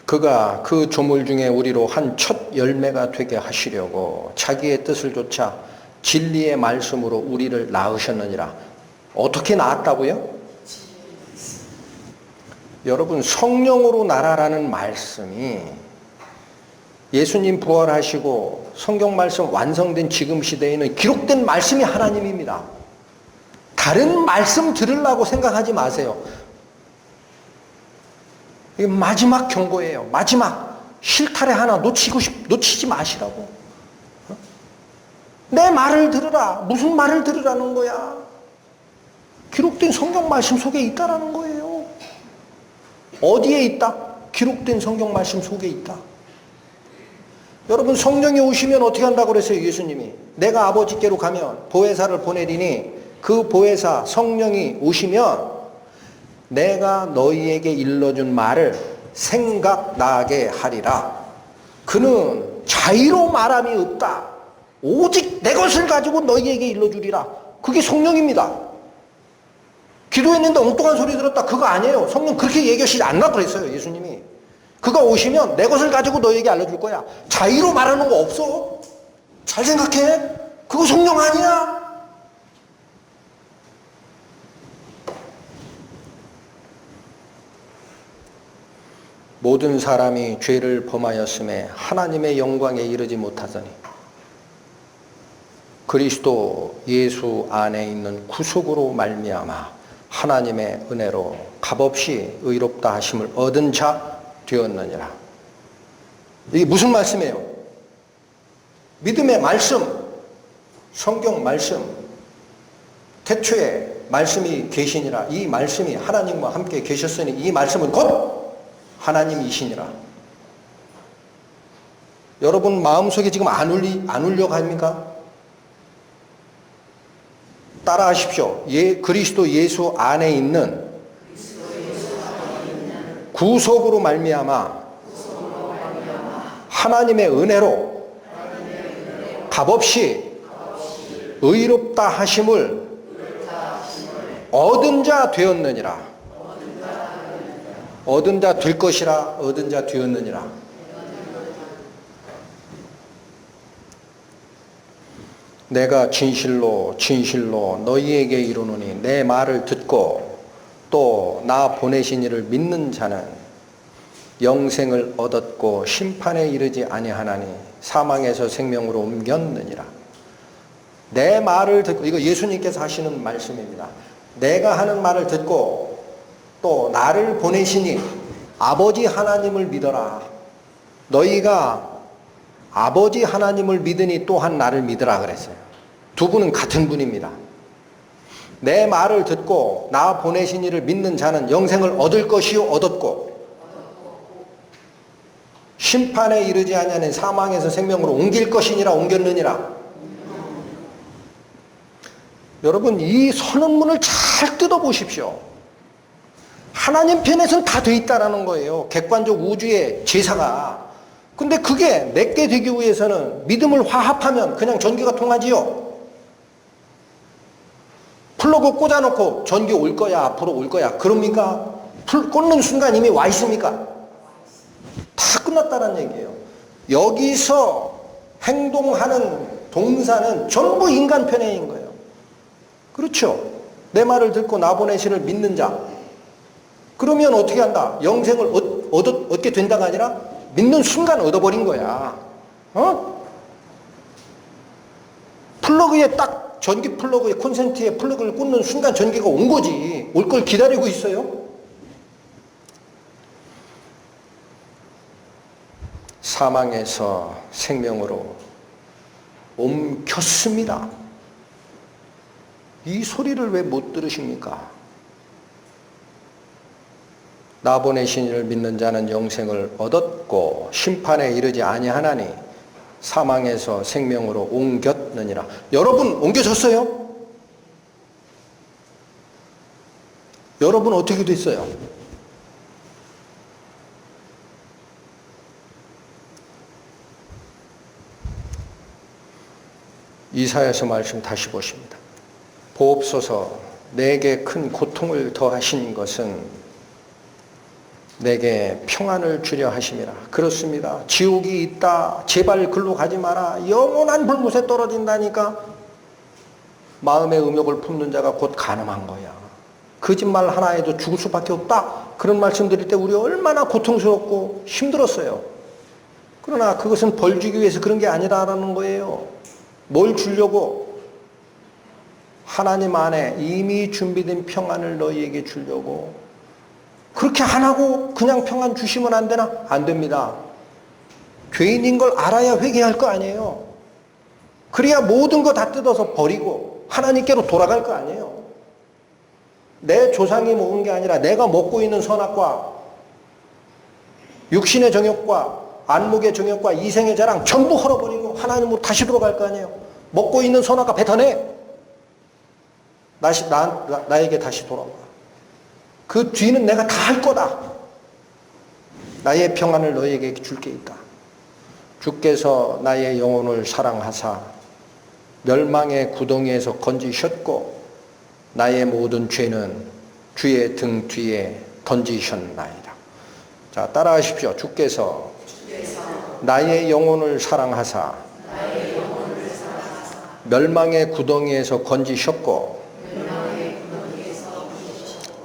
그가 그 조물 중에 우리로 한 첫 열매가 되게 하시려고 자기의 뜻을 좇아 진리의 말씀으로 우리를 낳으셨느니라. 어떻게 낳았다고요? 여러분, 성령으로 나라라는 말씀이 예수님 부활하시고 성경 말씀 완성된 지금 시대에는 기록된 말씀이 하나님입니다. 다른 말씀 들으려고 생각하지 마세요. 이게 마지막 경고예요. 마지막 실타래 하나 놓치지 마시라고. 내 말을 들으라. 무슨 말을 들으라는 거야? 기록된 성경 말씀 속에 있다라는 거예요. 어디에 있다? 기록된 성경 말씀 속에 있다. 여러분, 성령이 오시면 어떻게 한다고 그랬어요? 예수님이 내가 아버지께로 가면 보혜사를 보내리니 그 보혜사 성령이 오시면 내가 너희에게 일러준 말을 생각나게 하리라. 그는 자의로 말함이 없다. 오직 내 것을 가지고 너희에게 일러주리라. 그게 성령입니다. 기도했는데 엉뚱한 소리 들었다. 그거 아니에요. 성령 그렇게 얘기하시지 않나 그랬어요. 예수님이. 그가 오시면 내 것을 가지고 너희에게 알려줄 거야. 자의로 말하는 거 없어. 잘 생각해. 그거 성령 아니야. 모든 사람이 죄를 범하였음에 하나님의 영광에 이르지 못하더니 그리스도 예수 안에 있는 구속으로 말미암아 하나님의 은혜로 값없이 의롭다 하심을 얻은 자 되었느니라. 이게 무슨 말씀이에요? 믿음의 말씀, 성경 말씀. 태초에 말씀이 계시니라. 이 말씀이 하나님과 함께 계셨으니 이 말씀은 곧 하나님이시니라. 여러분 마음속에 지금 안 울려갑니까? 따라하십시오. 그리스도 예수 안에 있는 구속으로 말미암아 하나님의 은혜로 값없이 의롭다 하심을 얻은 자 되었느니라. 얻은 자 될 것이라 얻은 자 되었느니라. 내가 진실로 진실로 너희에게 이르노니 내 말을 듣고 또 나 보내신 이를 믿는 자는 영생을 얻었고 심판에 이르지 아니하나니 사망에서 생명으로 옮겼느니라. 내 말을 듣고, 이거 예수님께서 하시는 말씀입니다. 내가 하는 말을 듣고 또 나를 보내시니 아버지 하나님을 믿어라. 너희가 아버지 하나님을 믿으니 또한 나를 믿으라 그랬어요. 두 분은 같은 분입니다. 내 말을 듣고 나 보내신 이를 믿는 자는 영생을 얻을 것이요 얻었고 심판에 이르지 아니하는 사망에서 생명으로 옮길 것이니라 옮겼느니라. 여러분 이 선언문을 잘 뜯어보십시오. 하나님 편에서는 다 돼 있다라는 거예요. 객관적 우주의 제사가. 근데 그게 내게 되기 위해서는 믿음을 화합하면 그냥 전기가 통하지요. 플러그 꽂아놓고 전기 올 거야 앞으로 올 거야 그럽니까? 꽂는 순간 이미 와 있습니까? 다 끝났다는 얘기예요. 여기서 행동하는 동사는 전부 인간 편애인 거예요. 그렇죠? 내 말을 듣고 나보내시를 믿는 자. 그러면 어떻게 한다? 영생을 얻게 된다가 아니라 믿는 순간 얻어버린 거야. 플러그에 딱 전기 플러그에 콘센트에 플러그를 꽂는 순간 전기가 온 거지. 올 걸 기다리고 있어요. 사망에서 생명으로 옮겼습니다. 이 소리를 왜 못 들으십니까? 나 보내신 이를 믿는 자는 영생을 얻었고 심판에 이르지 아니하나니 사망에서 생명으로 옮겼느니라. 여러분 옮겨졌어요? 여러분 어떻게 됐어요? 이사야서 말씀 다시 보십니다. 보옵소서 내게 큰 고통을 더하신 것은 내게 평안을 주려 하심이라. 그렇습니다. 지옥이 있다. 제발 글로 가지 마라. 영원한 불못에 떨어진다니까. 마음의 음욕을 품는 자가 곧 간음한 거야. 거짓말 하나 해도 죽을 수밖에 없다. 그런 말씀 드릴 때 우리 얼마나 고통스럽고 힘들었어요. 그러나 그것은 벌 주기 위해서 그런 게 아니라는 거예요. 뭘 주려고? 하나님 안에 이미 준비된 평안을 너희에게 주려고. 그렇게 안 하고 그냥 평안 주시면 안 되나? 안 됩니다. 죄인인 걸 알아야 회개할 거 아니에요. 그래야 모든 거 다 뜯어서 버리고 하나님께로 돌아갈 거 아니에요. 내 조상이 먹은 게 아니라 내가 먹고 있는 선악과 육신의 정욕과 안목의 정욕과 이생의 자랑 전부 헐어버리고 하나님으로 다시 돌아갈 거 아니에요. 먹고 있는 선악과 뱉어내. 나에게 다시 돌아와. 그 뒤는 내가 다 할 거다. 나의 평안을 너희에게 줄 게 있다. 주께서 나의 영혼을 사랑하사 멸망의 구덩이에서 건지셨고 나의 모든 죄는 주의 등 뒤에 던지셨나이다. 자, 따라하십시오. 주께서 나의 영혼을 사랑하사 멸망의 구덩이에서 건지셨고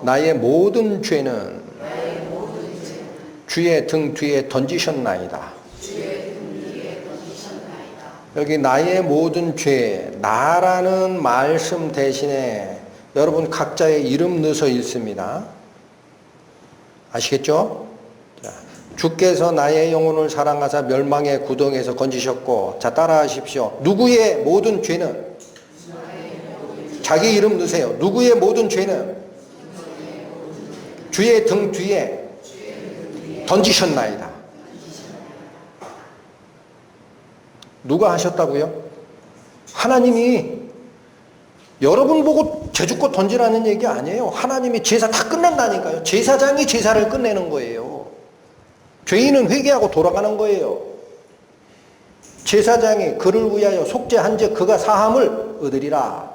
나의 모든 죄는 주의 등 뒤에 던지셨나이다. 여기 나의 모든 죄, 나라는 말씀 대신에 여러분 각자의 이름 넣어서 읽습니다. 아시겠죠? 자, 주께서 나의 영혼을 사랑하사 멸망의 구덩이에서 건지셨고, 자, 따라하십시오. 누구의 모든 죄는? 자기 이름 넣으세요. 누구의 모든 죄는? 주의 등 뒤에 던지셨나이다. 누가 하셨다고요? 하나님이. 여러분 보고 제주껏 던지라는 얘기 아니에요. 하나님이 제사 다 끝낸다니까요. 제사장이 제사를 끝내는 거예요. 죄인은 회개하고 돌아가는 거예요. 제사장이 그를 위하여 속죄한 즉 그가 사함을 얻으리라.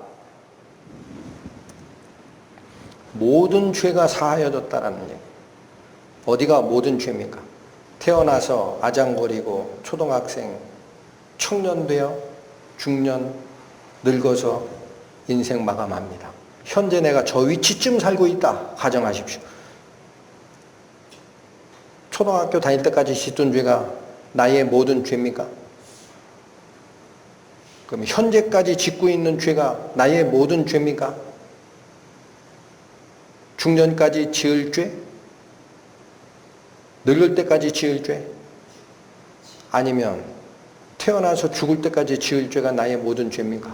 모든 죄가 사하여졌다라는 얘기. 어디가 모든 죄입니까? 태어나서 아장거리고 초등학생, 청년 되어 중년, 늙어서 인생 마감합니다. 현재 내가 저 위치쯤 살고 있다 가정하십시오. 초등학교 다닐 때까지 짓던 죄가 나의 모든 죄입니까? 그럼 현재까지 짓고 있는 죄가 나의 모든 죄입니까? 중년까지 지을 죄? 늙을 때까지 지을 죄? 아니면 태어나서 죽을 때까지 지을 죄가 나의 모든 죄입니까?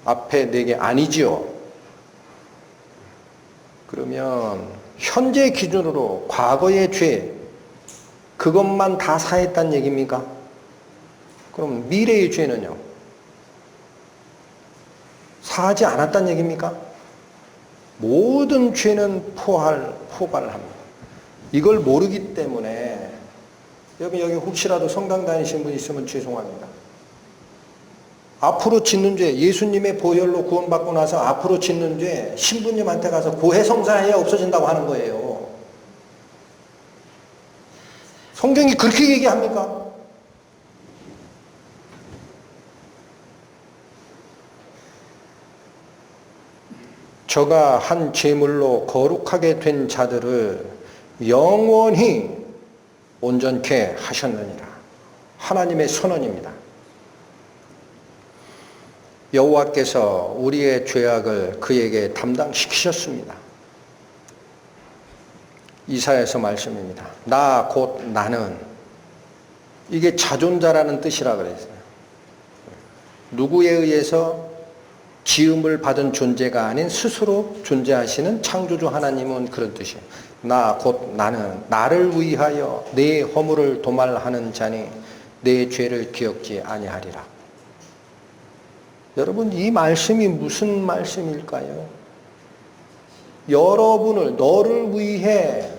앞에 4개 아니지요. 그러면 현재 기준으로 과거의 죄 그것만 다 사했다는 얘기입니까? 그럼 미래의 죄는요? 사하지 않았다는 얘기입니까? 모든 죄는 포괄합니다. 이걸 모르기 때문에 여기 혹시라도 성당 다니시는 분 있으면 죄송합니다. 앞으로 짓는 죄, 예수님의 보혈로 구원받고 나서 앞으로 짓는 죄, 신부님한테 가서 고해성사해야 없어진다고 하는 거예요. 성경이 그렇게 얘기합니까? 저가 한 제물로 거룩하게 된 자들을 영원히 온전케 하셨느니라. 하나님의 선언입니다. 여호와께서 우리의 죄악을 그에게 담당시키셨습니다. 이사야서 말씀입니다. 나 곧 나는, 이게 자존자라는 뜻이라 그랬어요. 누구에 의해서 지음을 받은 존재가 아닌 스스로 존재하시는 창조주 하나님은 그런 뜻이에요. 나 곧 나는 나를 위하여 내 허물을 도말하는 자니 내 죄를 기억지 아니하리라. 여러분, 이 말씀이 무슨 말씀일까요? 여러분을, 너를 위해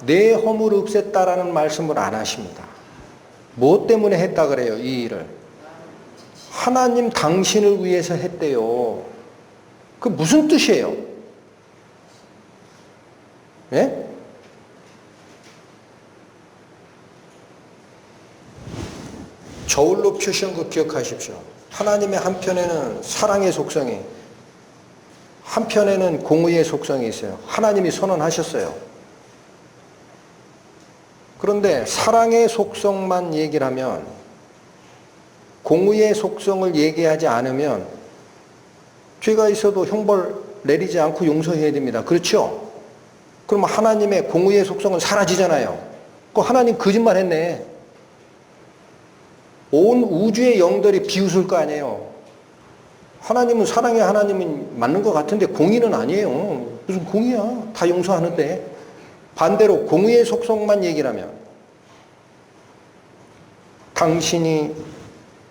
내 허물을 없앴다라는 말씀을 안 하십니다. 무엇 때문에 했다 그래요, 이 일을? 하나님 당신을 위해서 했대요. 그 무슨 뜻이에요? 예? 저울로 표시한 거 기억하십시오. 하나님의 한편에는 사랑의 속성이, 한편에는 공의의 속성이 있어요. 하나님이 선언하셨어요. 그런데 사랑의 속성만 얘기를 하면, 공의의 속성을 얘기하지 않으면 죄가 있어도 형벌 내리지 않고 용서해야 됩니다. 그렇죠? 그럼 하나님의 공의의 속성은 사라지잖아요. 그 하나님 거짓말 했네. 온 우주의 영들이 비웃을 거 아니에요. 하나님은 사랑의 하나님은 맞는 것 같은데 공의는 아니에요. 무슨 공의야. 다 용서하는데. 반대로 공의의 속성만 얘기를 하면, 당신이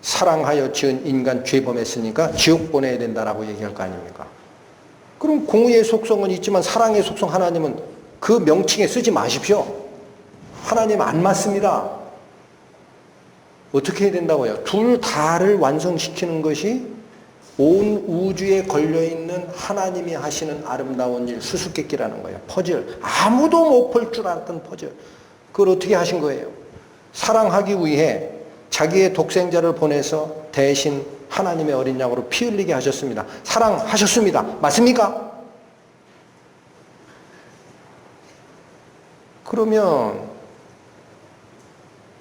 사랑하여 지은 인간 죄범했으니까 지옥 보내야 된다라고 얘기할 거 아닙니까? 그럼 공의의 속성은 있지만 사랑의 속성 하나님은 그 명칭에 쓰지 마십시오. 하나님 안 맞습니다. 어떻게 해야 된다고요? 둘 다를 완성시키는 것이 온 우주에 걸려있는 하나님이 하시는 아름다운 일, 수수께끼라는 거예요. 퍼즐. 아무도 못 풀 줄 알았던 퍼즐. 그걸 어떻게 하신 거예요? 사랑하기 위해 자기의 독생자를 보내서 대신 하나님의 어린 양으로 피 흘리게 하셨습니다. 사랑하셨습니다. 맞습니까? 그러면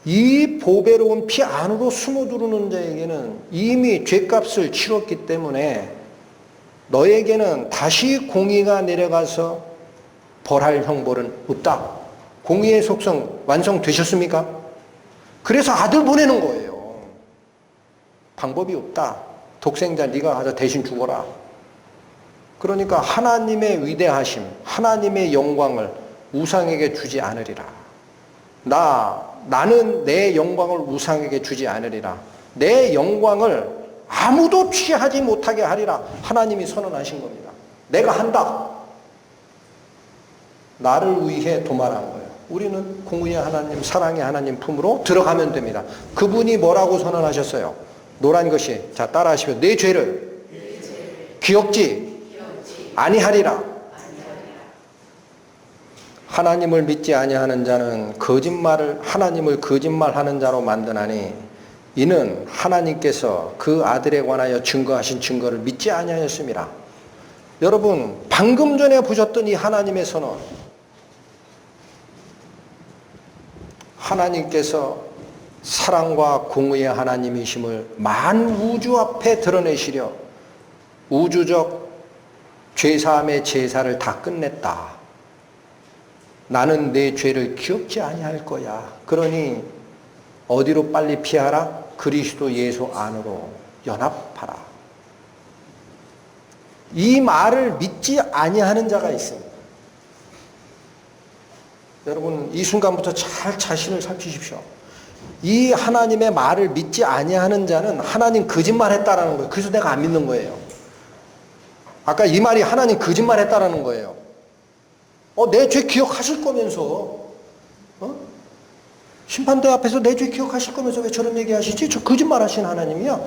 이 보배로운 피 안으로 숨어들어오는 자에게는 이미 죄값을 치렀기 때문에 너에게는 다시 공의가 내려가서 벌할 형벌은 없다. 공의의 속성 완성되셨습니까? 그래서 아들 보내는 거예요. 방법이 없다. 독생자 네가 가서 대신 죽어라. 그러니까 하나님의 위대하심, 하나님의 영광을 우상에게 주지 않으리라. 나는 내 영광을 우상에게 주지 않으리라. 내 영광을 아무도 취하지 못하게 하리라. 하나님이 선언하신 겁니다. 내가 한다. 나를 위해 도말한 거예요. 우리는 공의의 하나님, 사랑의 하나님 품으로 들어가면 됩니다. 그분이 뭐라고 선언하셨어요? 노란 것이, 자 따라하시면, 내 죄를 기억지 아니하리라. 하나님을 믿지 아니하는 자는 하나님을 거짓말하는 자로 만드나니 이는 하나님께서 그 아들에 관하여 증거하신 증거를 믿지 아니하였습니다. 여러분, 방금 전에 보셨던 이 하나님의 선언, 하나님께서 사랑과 공의의 하나님이심을 만우주 앞에 드러내시려 우주적 죄사함의 제사를 다 끝냈다. 나는 내 죄를 기억지 아니할 거야. 그러니 어디로 빨리 피하라? 그리스도 예수 안으로 연합하라. 이 말을 믿지 아니하는 자가 있습니다. 여러분, 이 순간부터 잘 자신을 살피십시오. 이 하나님의 말을 믿지 아니하는 자는 하나님 거짓말했다라는 거예요. 그래서 내가 안 믿는 거예요. 아까 이 말이 하나님 거짓말했다라는 거예요. 내 죄 기억하실 거면서 심판대 앞에서 내 죄 기억하실 거면서 왜 저런 얘기 하시지? 저 거짓말하신 하나님이야.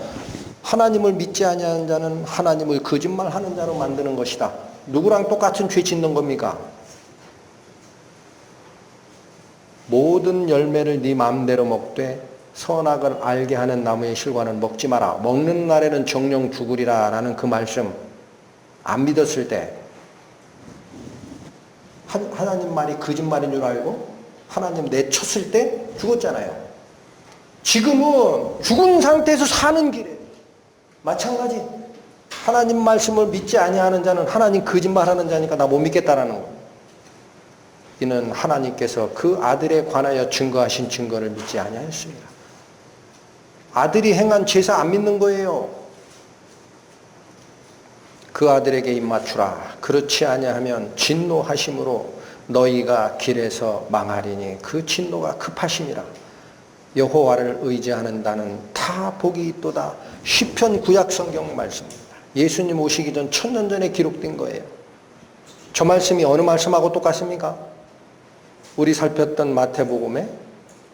하나님을 믿지 아니하는 자는 하나님을 거짓말하는 자로 만드는 것이다. 누구랑 똑같은 죄 짓는 겁니까? 모든 열매를 네 마음대로 먹되 선악을 알게 하는 나무의 실과는 먹지 마라. 먹는 날에는 정령 죽으리라 라는 그 말씀 안 믿었을 때 하나님 말이 거짓말인 줄 알고 하나님 내쳤을 때 죽었잖아요. 지금은 죽은 상태에서 사는 길에 마찬가지. 하나님 말씀을 믿지 아니하는 자는 하나님 거짓말하는 자니까 나 못 믿겠다라는 거. 이는 하나님께서 그 아들에 관하여 증거하신 증거를 믿지 아니하였습니다. 아들이 행한 제사 안 믿는 거예요. 그 아들에게 입맞추라. 그렇지 아니하면 진노하심으로 너희가 길에서 망하리니 그 진노가 급하심이라. 여호와를 의지하는 자는 다 복이 있도다. 시편 구약 성경 말씀입니다. 예수님 오시기 전 1000년 전에 기록된 거예요. 저 말씀이 어느 말씀하고 똑같습니까? 우리 살폈던 마태복음에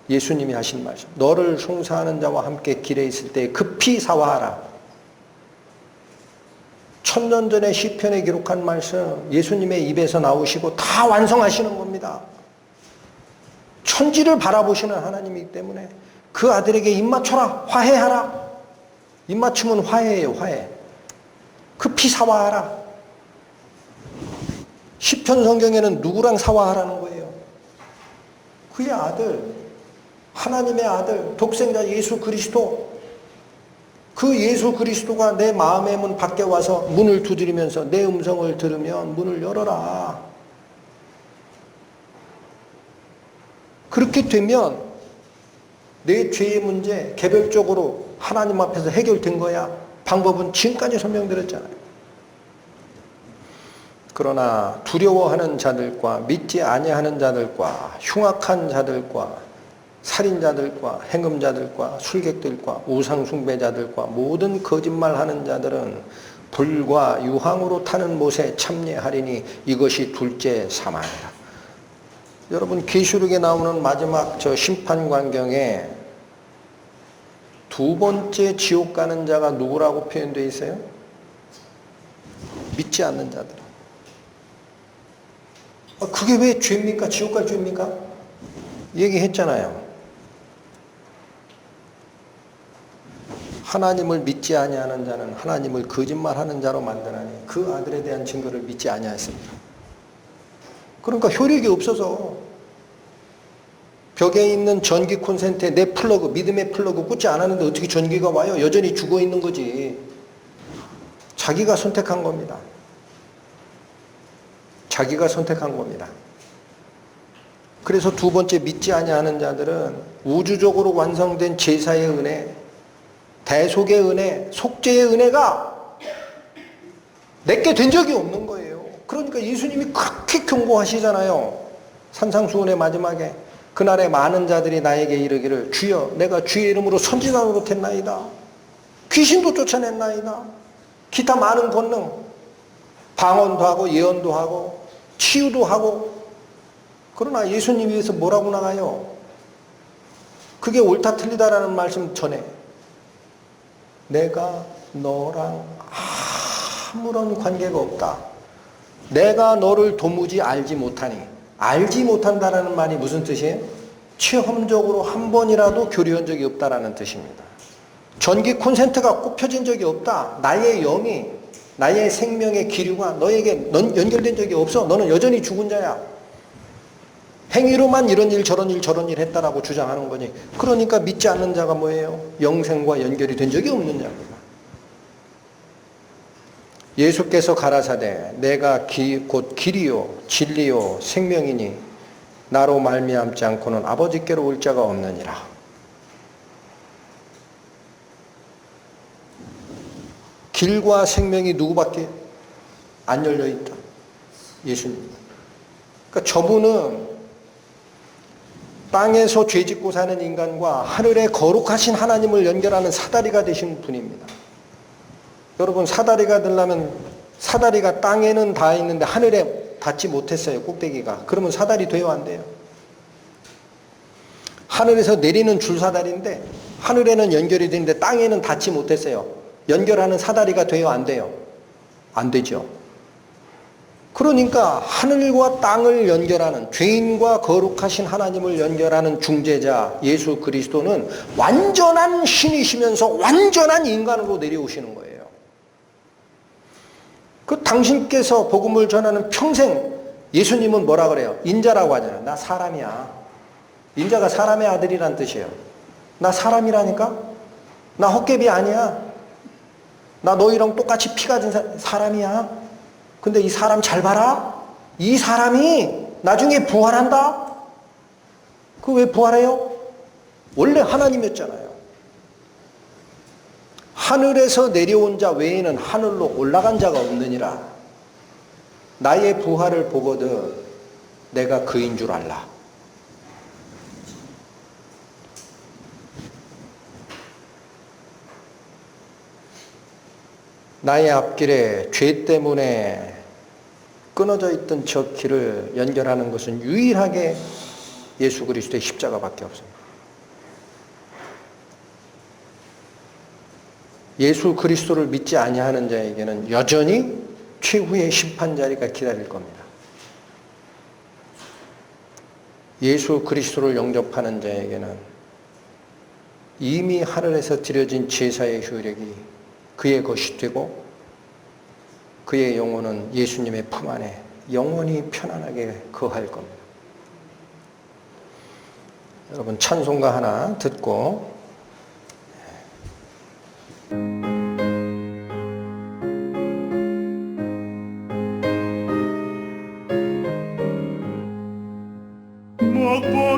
예수님이 하신 말씀. 너를 송사하는 자와 함께 길에 있을 때 급히 사와하라. 1000년 전에 시편에 기록한 말씀 예수님의 입에서 나오시고 다 완성하시는 겁니다. 천지를 바라보시는 하나님이기 때문에 그 아들에게 입맞춰라. 화해하라. 입맞춤은 화해예요. 화해. 급히 사와하라. 시편 성경에는 누구랑 사와하라는 거예요? 그의 아들, 하나님의 아들, 독생자 예수 그리스도. 그 예수 그리스도가 내 마음의 문 밖에 와서 문을 두드리면서 내 음성을 들으면 문을 열어라. 그렇게 되면 내 죄의 문제 개별적으로 하나님 앞에서 해결된 거야. 방법은 지금까지 설명드렸잖아요. 그러나 두려워하는 자들과 믿지 아니하는 자들과 흉악한 자들과 살인자들과 행음자들과 술객들과 우상숭배자들과 모든 거짓말하는 자들은 불과 유황으로 타는 못에 참여하리니 이것이 둘째 사망이라. 여러분 계시록에 나오는 마지막 저 심판광경에 두 번째 지옥 가는 자가 누구라고 표현되어 있어요? 믿지 않는 자들. 그게 왜 죄입니까? 지옥 갈 죄입니까? 얘기했잖아요. 하나님을 믿지 아니하는 자는 하나님을 거짓말하는 자로 만드나니 그 아들에 대한 증거를 믿지 아니하였습니다. 그러니까 효력이 없어서 벽에 있는 전기 콘센트에 내 플러그, 믿음의 플러그 꽂지 않았는데 어떻게 전기가 와요? 여전히 죽어 있는 거지. 자기가 선택한 겁니다. 자기가 선택한 겁니다. 그래서 두 번째 믿지 아니하는 자들은 우주적으로 완성된 제사의 은혜, 대속의 은혜, 속죄의 은혜가 내게 된 적이 없는 거예요. 그러니까 예수님이 그렇게 경고하시잖아요. 산상수훈의 마지막에 그날에 많은 자들이 나에게 이르기를 주여 내가 주의 이름으로 선지자 노릇했나이다. 귀신도 쫓아냈나이다. 기타 많은 권능, 방언도 하고 예언도 하고 치유도 하고. 그러나 예수님 위해서 뭐라고 나가요? 그게 옳다 틀리다라는 말씀 전에 내가 너랑 아무런 관계가 없다. 내가 너를 도무지 알지 못하니. 알지 못한다라는 말이 무슨 뜻이에요? 체험적으로 한 번이라도 교류한 적이 없다라는 뜻입니다. 전기 콘센트가 꼽혀진 적이 없다. 나의 영이, 나의 생명의 기류가 너에게 연결된 적이 없어. 너는 여전히 죽은 자야. 행위로만 이런 일 저런 일 저런 일 했다라고 주장하는 거니. 그러니까 믿지 않는 자가 뭐예요? 영생과 연결이 된 적이 없는 자입니다. 예수께서 가라사대 내가 곧 길이요 진리요 생명이니 나로 말미암지 않고는 아버지께로 올 자가 없느니라. 길과 생명이 누구밖에 안 열려 있다. 예수님. 그러니까 저분은 땅에서 죄짓고 사는 인간과 하늘의 거룩하신 하나님을 연결하는 사다리가 되신 분입니다. 여러분 사다리가 되려면 사다리가 땅에는 닿아 있는데 하늘에 닿지 못했어요. 꼭대기가. 그러면 사다리 돼요 안 돼요? 하늘에서 내리는 줄사다리인데 하늘에는 연결이 되는데 땅에는 닿지 못했어요. 연결하는 사다리가 돼요, 안 돼요? 안 되죠. 그러니까 하늘과 땅을 연결하는, 죄인과 거룩하신 하나님을 연결하는 중재자 예수 그리스도는 완전한 신이시면서 완전한 인간으로 내려오시는 거예요. 그 당신께서 복음을 전하는 평생, 예수님은 뭐라 그래요? 인자라고 하잖아요. 나 사람이야. 인자가 사람의 아들이란 뜻이에요. 나 사람이라니까? 나 헛개비 아니야. 나 너희랑 똑같이 피 가진 사람이야. 근데 이 사람 잘 봐라. 이 사람이 나중에 부활한다. 그 왜 부활해요? 원래 하나님이었잖아요. 하늘에서 내려온 자 외에는 하늘로 올라간 자가 없느니라. 나의 부활을 보거든 내가 그인 줄 알라. 나의 앞길에 죄 때문에 끊어져 있던 저 길을 연결하는 것은 유일하게 예수 그리스도의 십자가밖에 없습니다. 예수 그리스도를 믿지 아니하는 자에게는 여전히 최후의 심판 자리가 기다릴 겁니다. 예수 그리스도를 영접하는 자에게는 이미 하늘에서 드려진 제사의 효력이 그의 것이 되고 그의 영혼은 예수님의 품 안에 영원히 편안하게 거할 겁니다. 여러분 찬송가 하나 듣고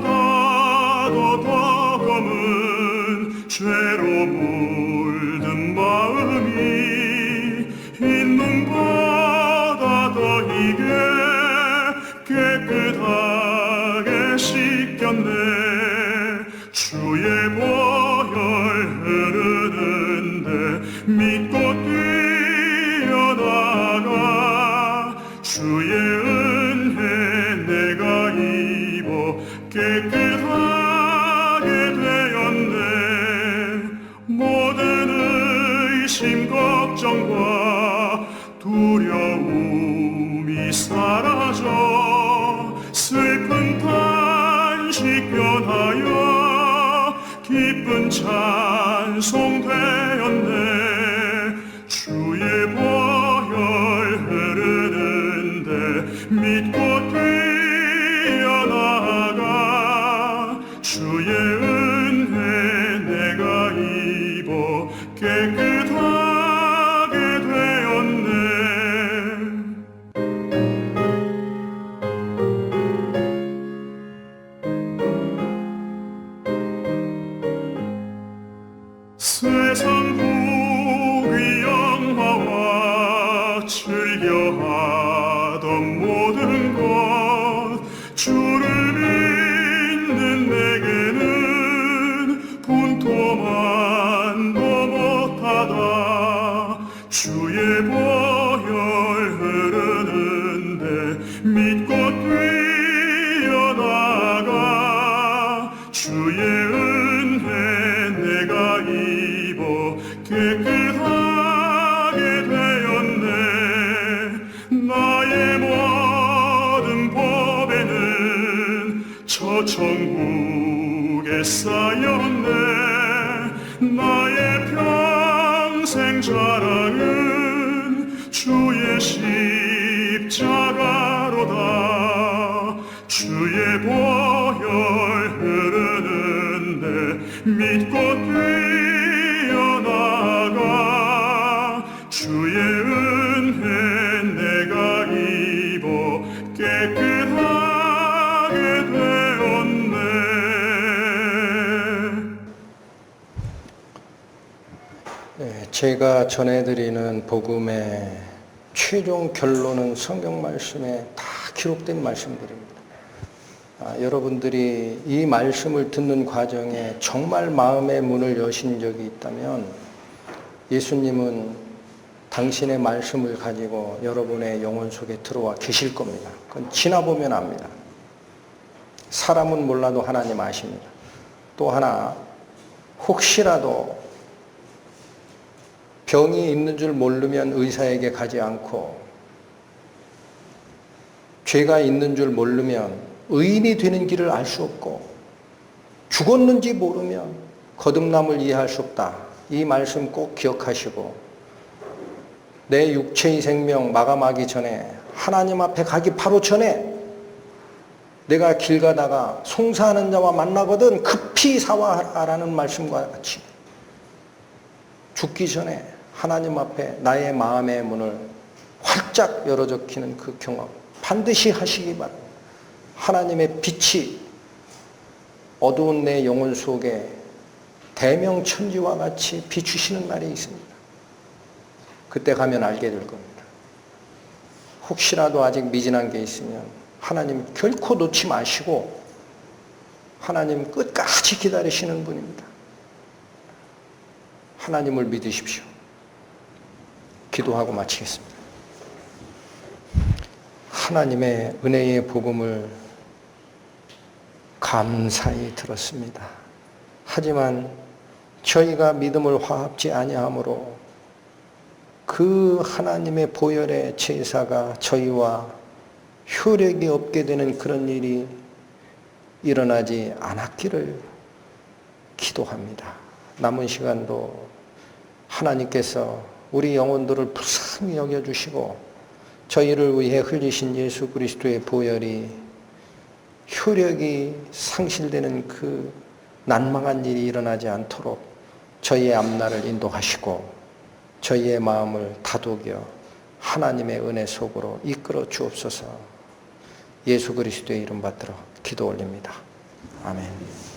무엇보다도 더 검은 죄로 물든 마음이 흰 눈보다 더 희게 깨끗하게 씻겼네. 주의 보혈 흐르는데 믿고 뛰어나가. 주의 은혜 내가 입어 깨끗하게 되었네. 모든 의심 걱정과 두려움이 사라져 슬픈 탄식 변하여 기쁜 찬송 되었네. 주의 보혈 흐르는데 믿고 뛰어나가. 주의 은혜 내가 입어 깨끗하게 되었네. 세상 부귀 영화와 즐겨하던 모든 것 주를 믿는 내게는 분토만도 못하다. 주의 보혈 흐르는데 믿고 뛰어나가. 주의 은혜 내가 입어 깨끗하게 되었네. 나의 모든 법에는 저 천국에 쌓였네. 나의 평생 자랑은 주의 십자가로다. 주의 보혈 흐르는데 믿고 뛰어나가. 주의 은혜 내가 입어 깨끗하게 되었네. 제가 전해드리는 복음의 최종 결론은 성경 말씀에 다 기록된 말씀들입니다. 여러분들이 이 말씀을 듣는 과정에 정말 마음의 문을 여신 적이 있다면 예수님은 당신의 말씀을 가지고 여러분의 영혼 속에 들어와 계실 겁니다. 그건 지나보면 압니다. 사람은 몰라도 하나님 아십니다. 또 하나, 혹시라도 병이 있는 줄 모르면 의사에게 가지 않고, 죄가 있는 줄 모르면 의인이 되는 길을 알 수 없고, 죽었는지 모르면 거듭남을 이해할 수 없다. 이 말씀 꼭 기억하시고, 내 육체의 생명 마감하기 전에, 하나님 앞에 가기 바로 전에, 내가 길 가다가 송사하는 자와 만나거든 급히 사와하라는 말씀과 같이 죽기 전에 하나님 앞에 나의 마음의 문을 활짝 열어 적히는 그 경험 반드시 하시기 바랍니다. 하나님의 빛이 어두운 내 영혼 속에 대명천지와 같이 비추시는 날이 있습니다. 그때 가면 알게 될 겁니다. 혹시라도 아직 미진한 게 있으면 하나님 결코 놓지 마시고 하나님 끝까지 기다리시는 분입니다. 하나님을 믿으십시오. 기도하고 마치겠습니다. 하나님의 은혜의 복음을 감사히 들었습니다. 하지만 저희가 믿음을 화합지 아니하므로 그 하나님의 보혈의 제사가 저희와 효력이 없게 되는 그런 일이 일어나지 않았기를 기도합니다. 남은 시간도 하나님께서 우리 영혼들을 불쌍히 여겨주시고 저희를 위해 흘리신 예수 그리스도의 보혈이 효력이 상실되는 그 난망한 일이 일어나지 않도록 저희의 앞날을 인도하시고 저희의 마음을 다독여 하나님의 은혜 속으로 이끌어 주옵소서. 예수 그리스도의 이름 받들어 기도 올립니다. 아멘.